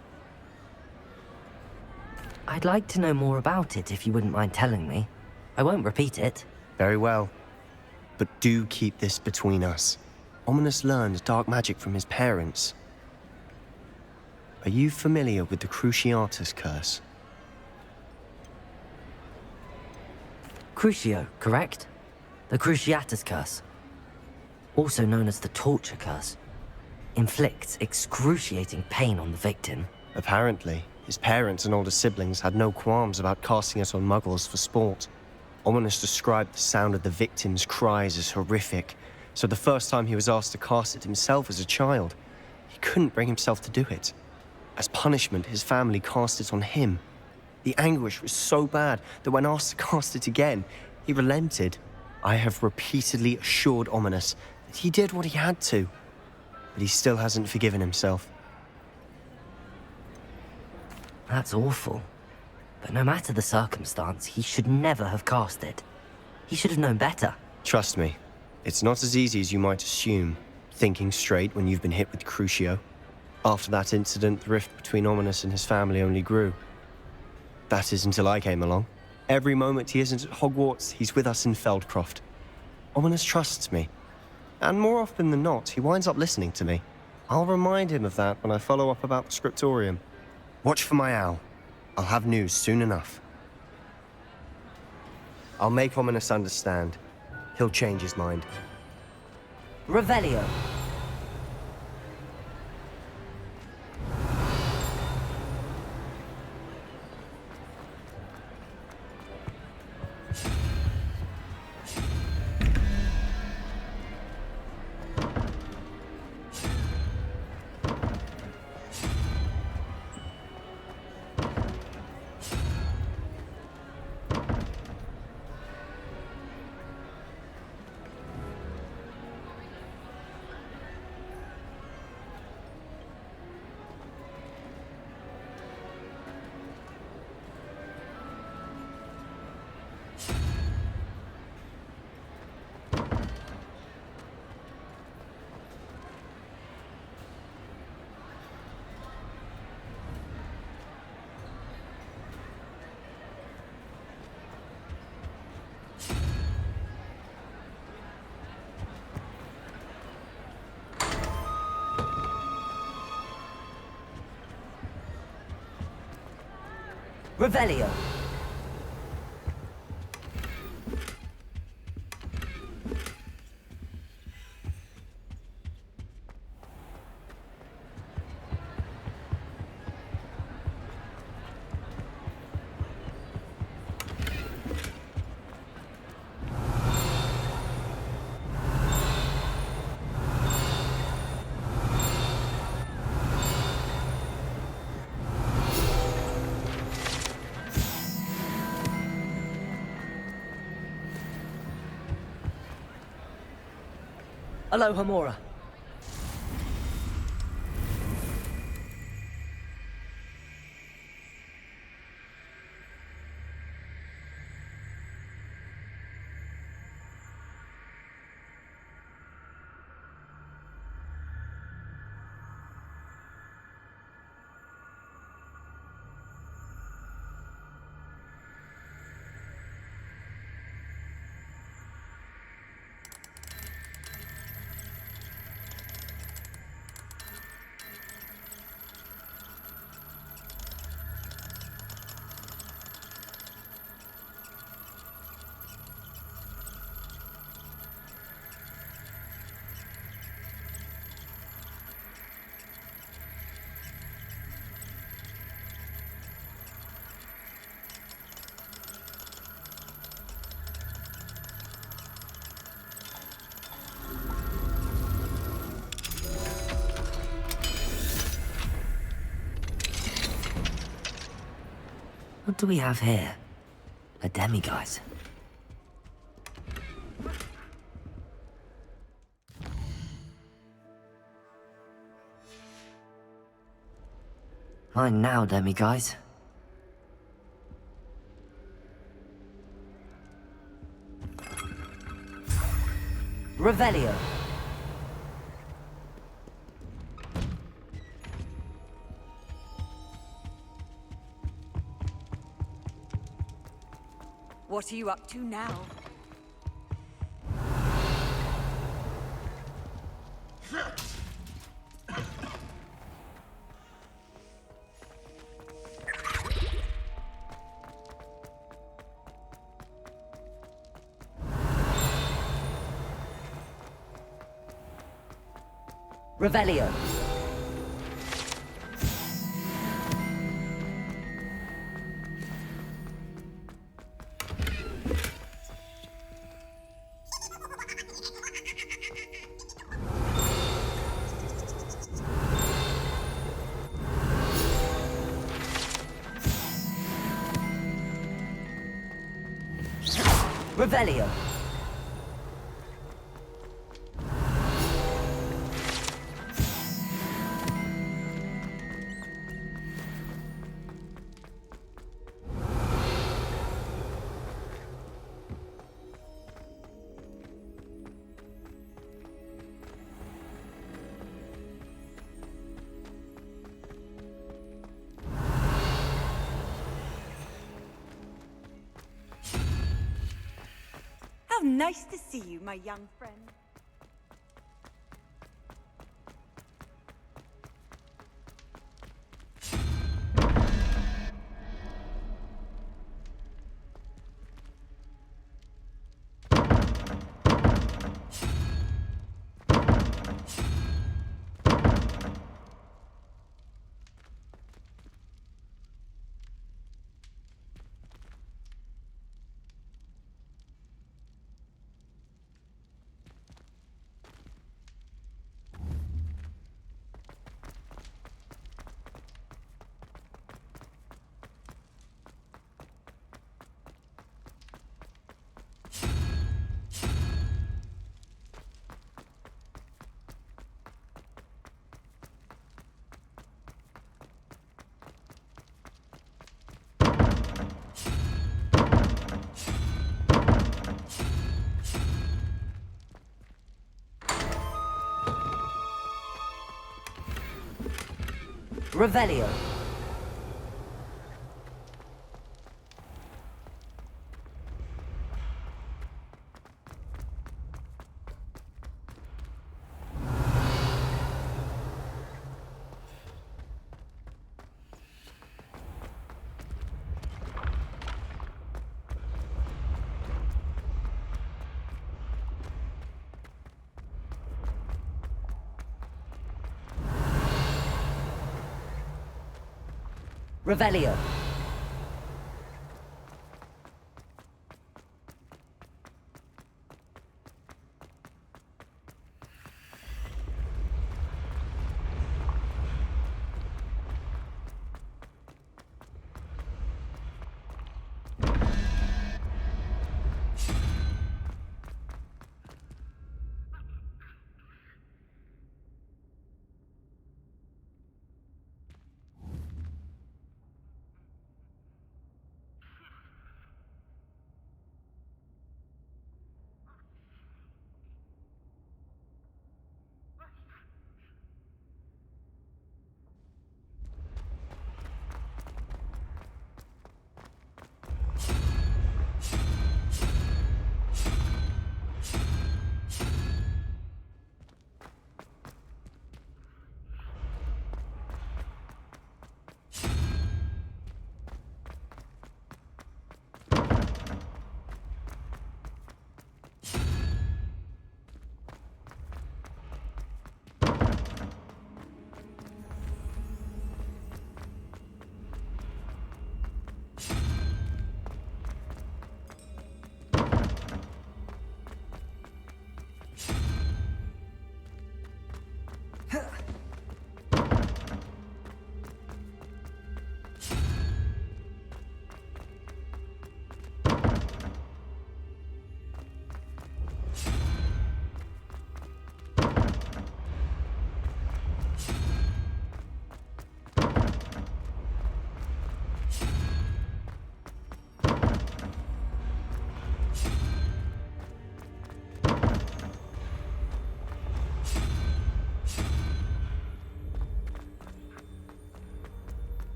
I'd like to know more about it if you wouldn't mind telling me. I won't repeat it. Very well. But do keep this between us. Ominous learned dark magic from his parents. Are you familiar with the Cruciatus curse? Crucio, correct? The Cruciatus curse. Also known as the torture curse. Inflicts excruciating pain on the victim. Apparently, his parents and older siblings had no qualms about casting it on muggles for sport. Ominous described the sound of the victim's cries as horrific, so the first time he was asked to cast it himself as a child, he couldn't bring himself to do it. As punishment, his family cast it on him. The anguish was so bad that when asked to cast it again, he relented. I have repeatedly assured Ominous that he did what he had to, but he still hasn't forgiven himself. That's awful. But no matter the circumstance, he should never have cast it. He should have known better. Trust me, it's not as easy as you might assume, thinking straight when you've been hit with Crucio. After that incident, the rift between Ominous and his family only grew. That is until I came along. Every moment he isn't at Hogwarts, he's with us in Feldcroft. Ominous trusts me. And more often than not, he winds up listening to me. I'll remind him of that when I follow up about the scriptorium. Watch for my owl. I'll have news soon enough. I'll make Ominous understand. He'll change his mind. Revelio. Revelio. Aloha Mora. What do we have here? A demiguise. Fine now, demiguise. Revelio. What are you up to now? Revelio. Revelio. How nice to see you, my young friend. Revelio. Revelio.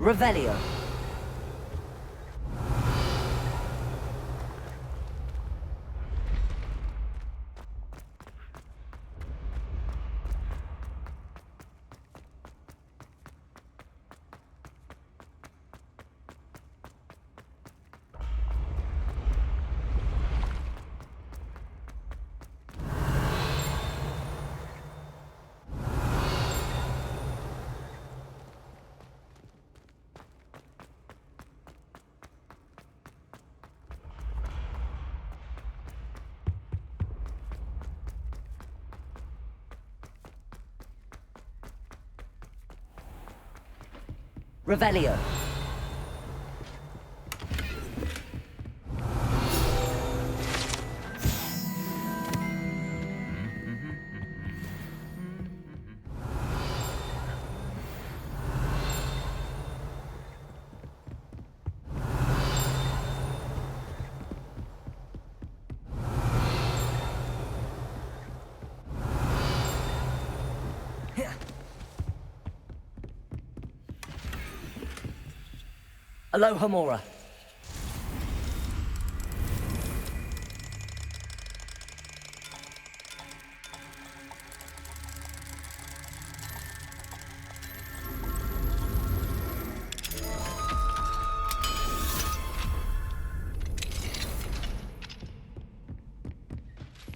Revelio. Revelio. Aloha Mora.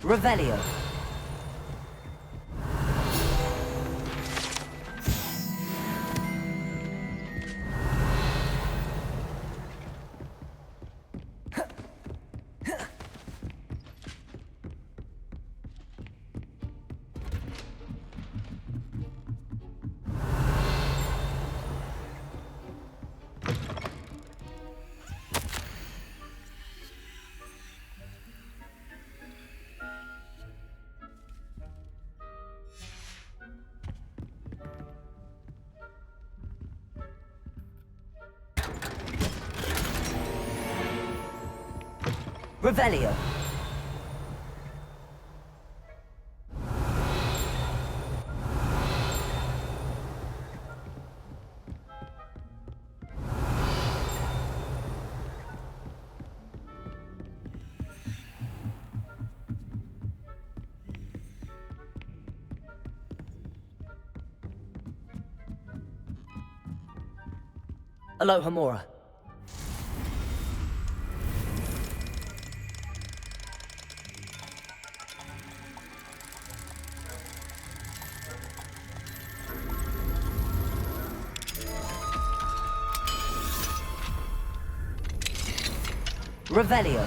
Revelio. Revelio. Aloha Mora. Revelio.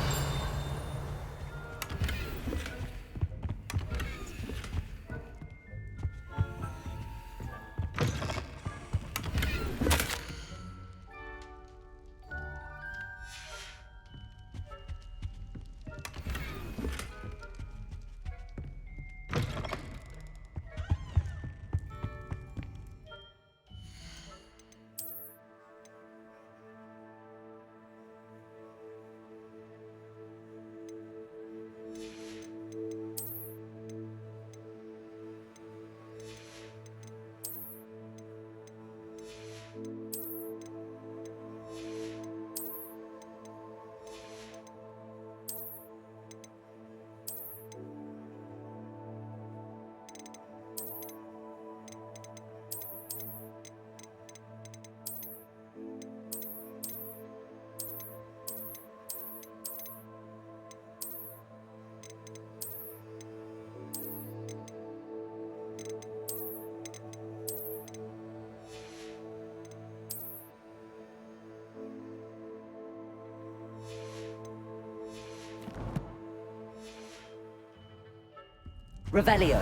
Revelio.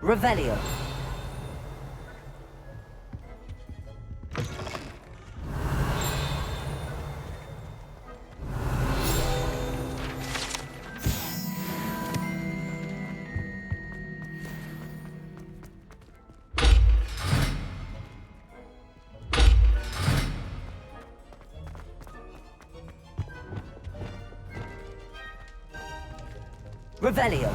Revelio. Revelio.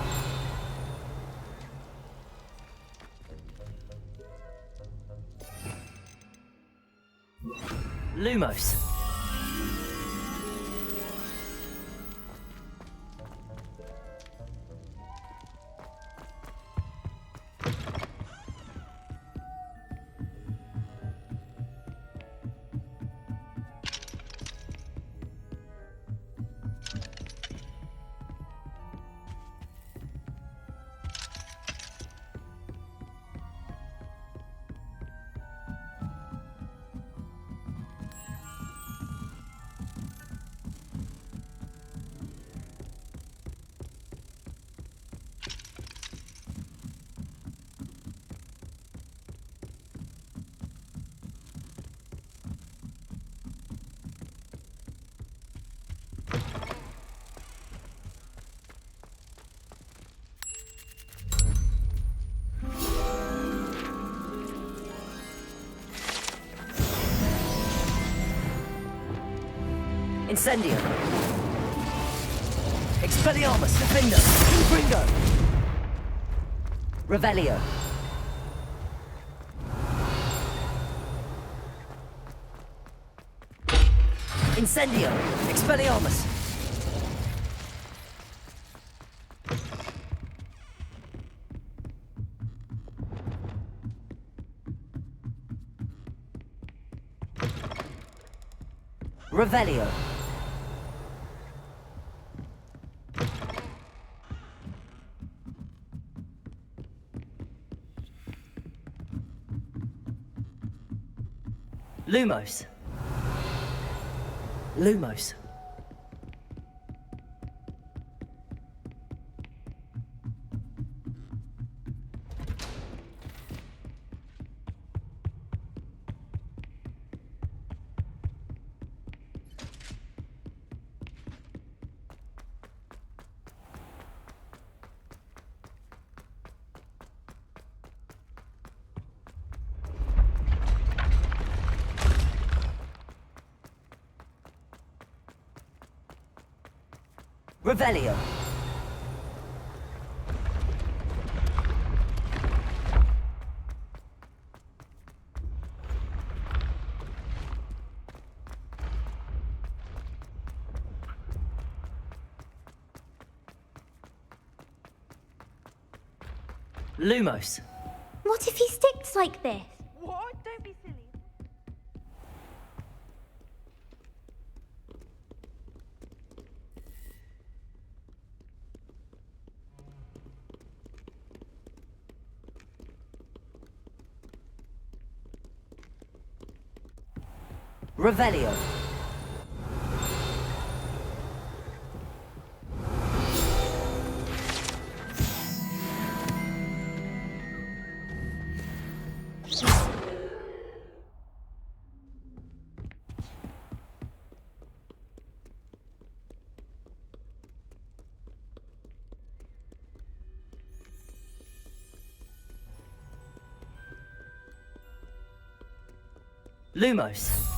Lumos. Incendio. Expelliarmus, Defender, Confringo. Revelio. Incendio. Expelliarmus. Revelio. Lumos. Lumos. Revelio. Lumos. What if he sticks like this? What? Don't be silly. Revelio. Lumos.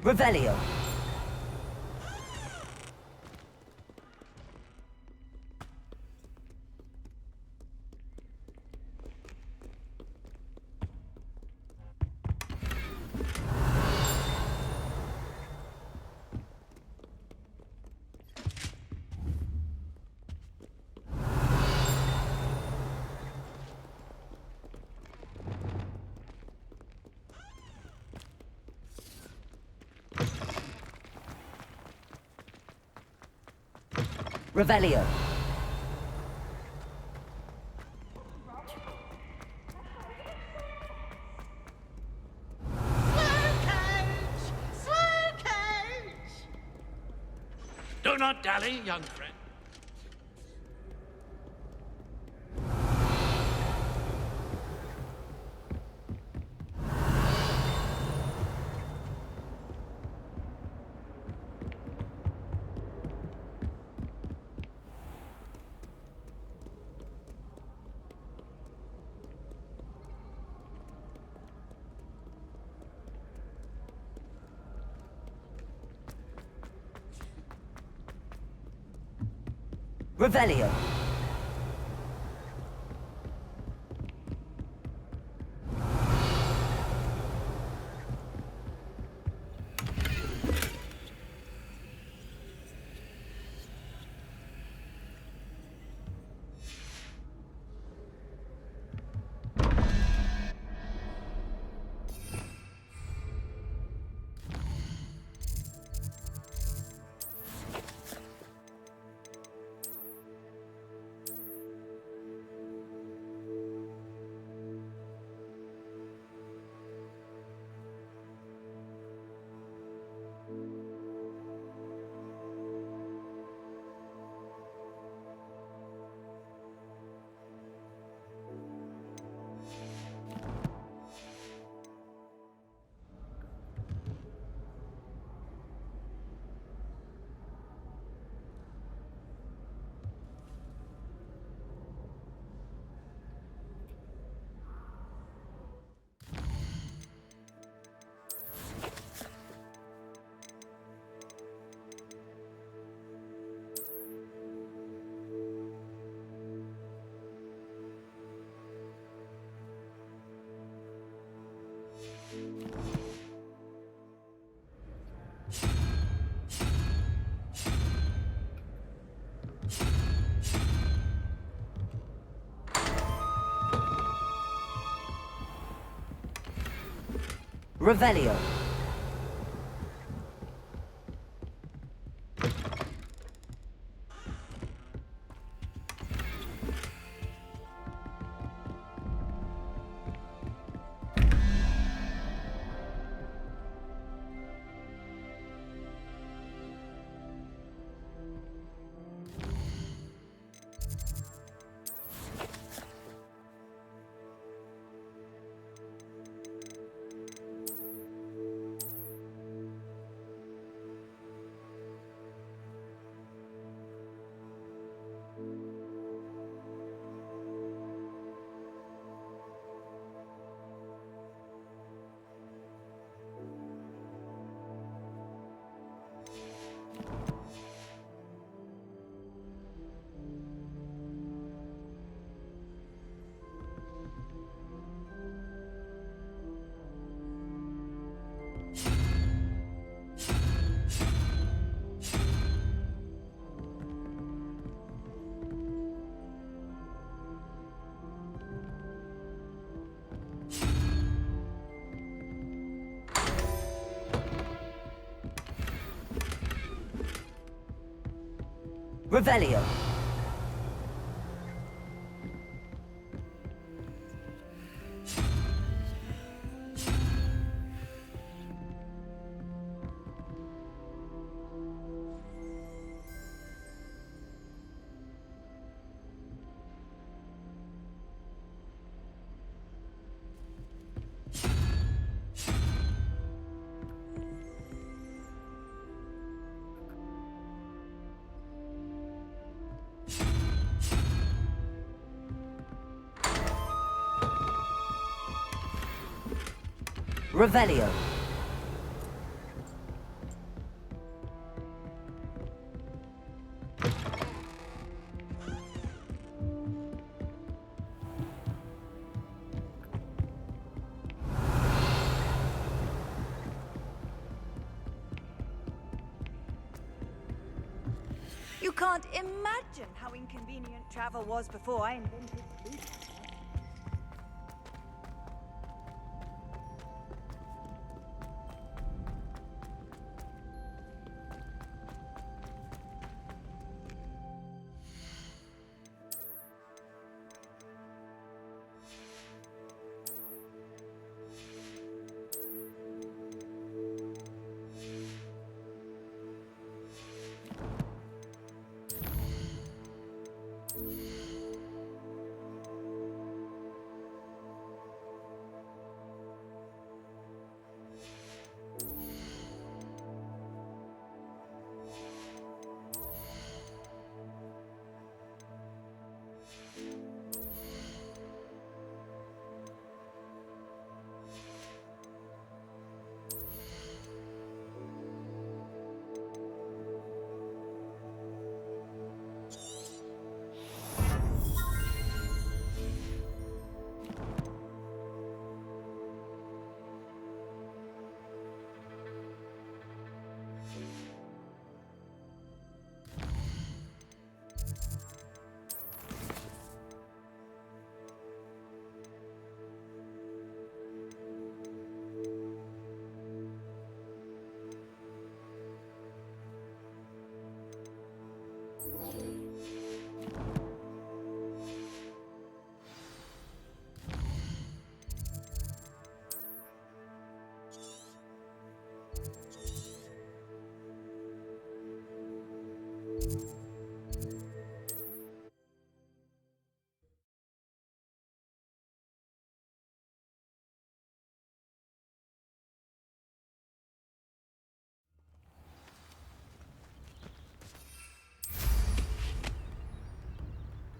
Revelio. Revelio. Do not dally, young friend. Revelio. Revelio. Revelio. Revelio. You can't imagine how inconvenient travel was before I invented food.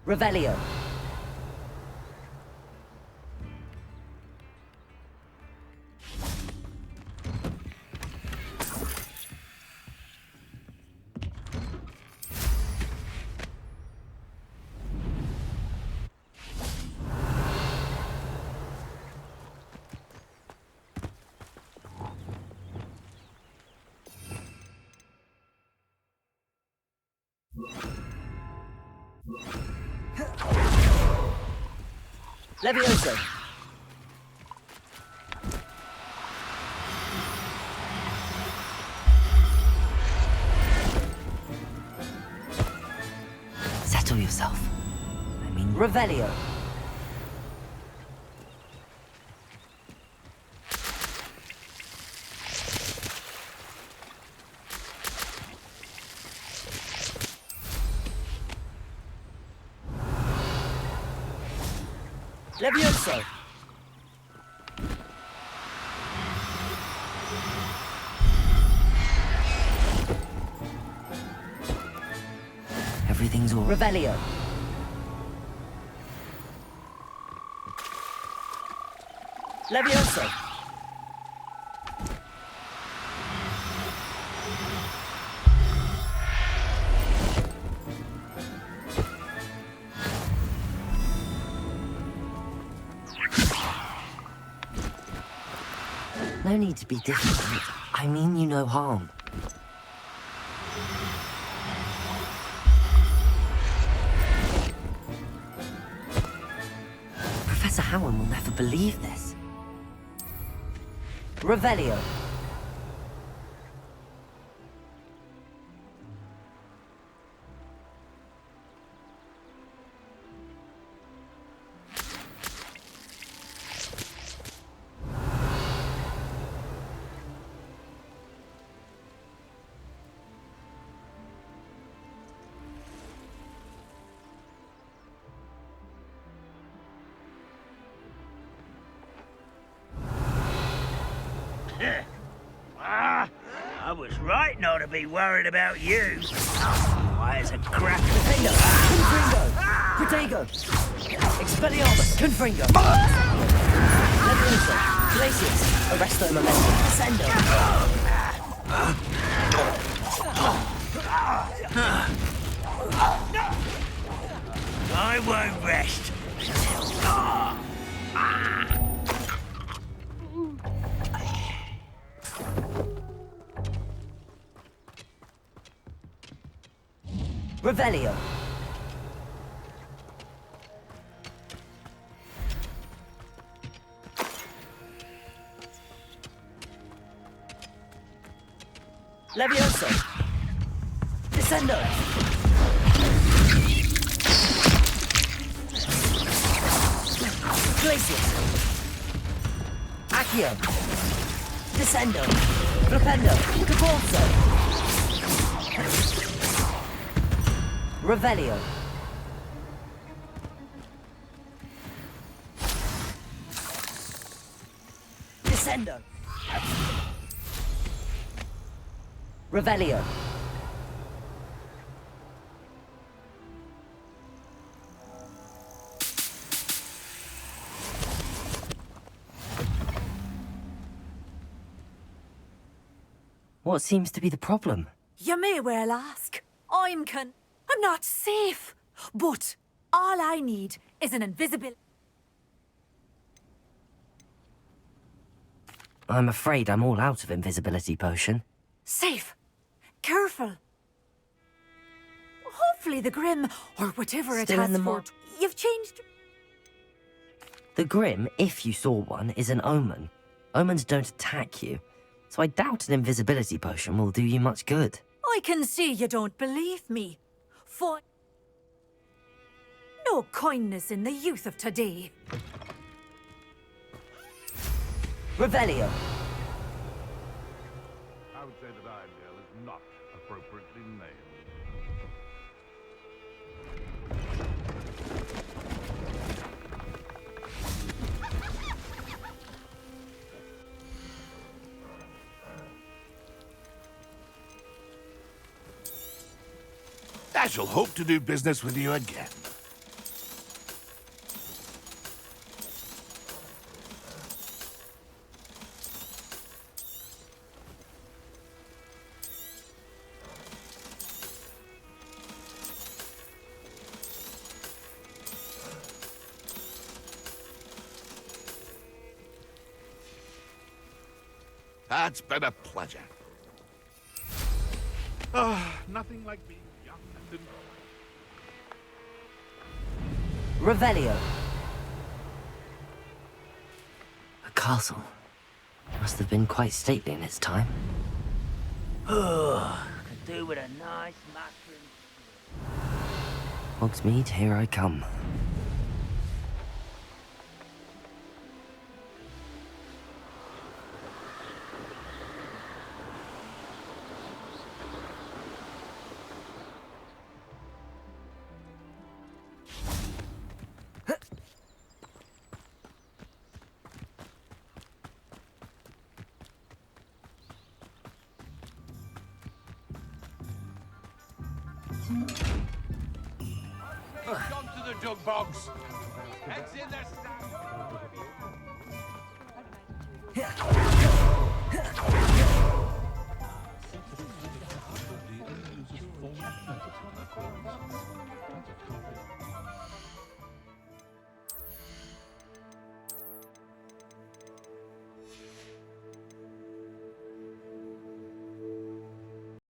Revelio. Levioso. Settle yourself. I mean, Revelio. Levioso. Everything's all Revelio. Levioso. No need to be difficult. I mean you no harm. Professor Howard will never believe this. Revelio. I was right not to be worried about you. Why, it's a crack. Confringo! Protego! Expelliarmus! Confringo! Levioso! Glacius! Arresto Momentum! Descendo! I won't rest. Revelio. Levioso. Descendo. Glacius. Accio. Descendo. Flipendo. Caporzo. Revelio. Descendo. Revelio. What seems to be the problem? You may well ask. I'm not safe. But all I need is an invisible... I'm afraid I'm all out of invisibility potion. Safe. Careful. Hopefully the Grim, or whatever it Still has in the for... mud. You've changed... The Grim, if you saw one, is an omen. Omens don't attack you, so I doubt an invisibility potion will do you much good. I can see you don't believe me. For... No kindness in the youth of today. Revelio. I would say that Iredale is not appropriately named. I shall hope to do business with you again. It's been a pleasure. Nothing like being young and Revelio. A castle. Must have been quite stately in its time. Could do with a nice mushroom. Hogsmeade, here I come. Come to the jug box. Heads in there, Sam.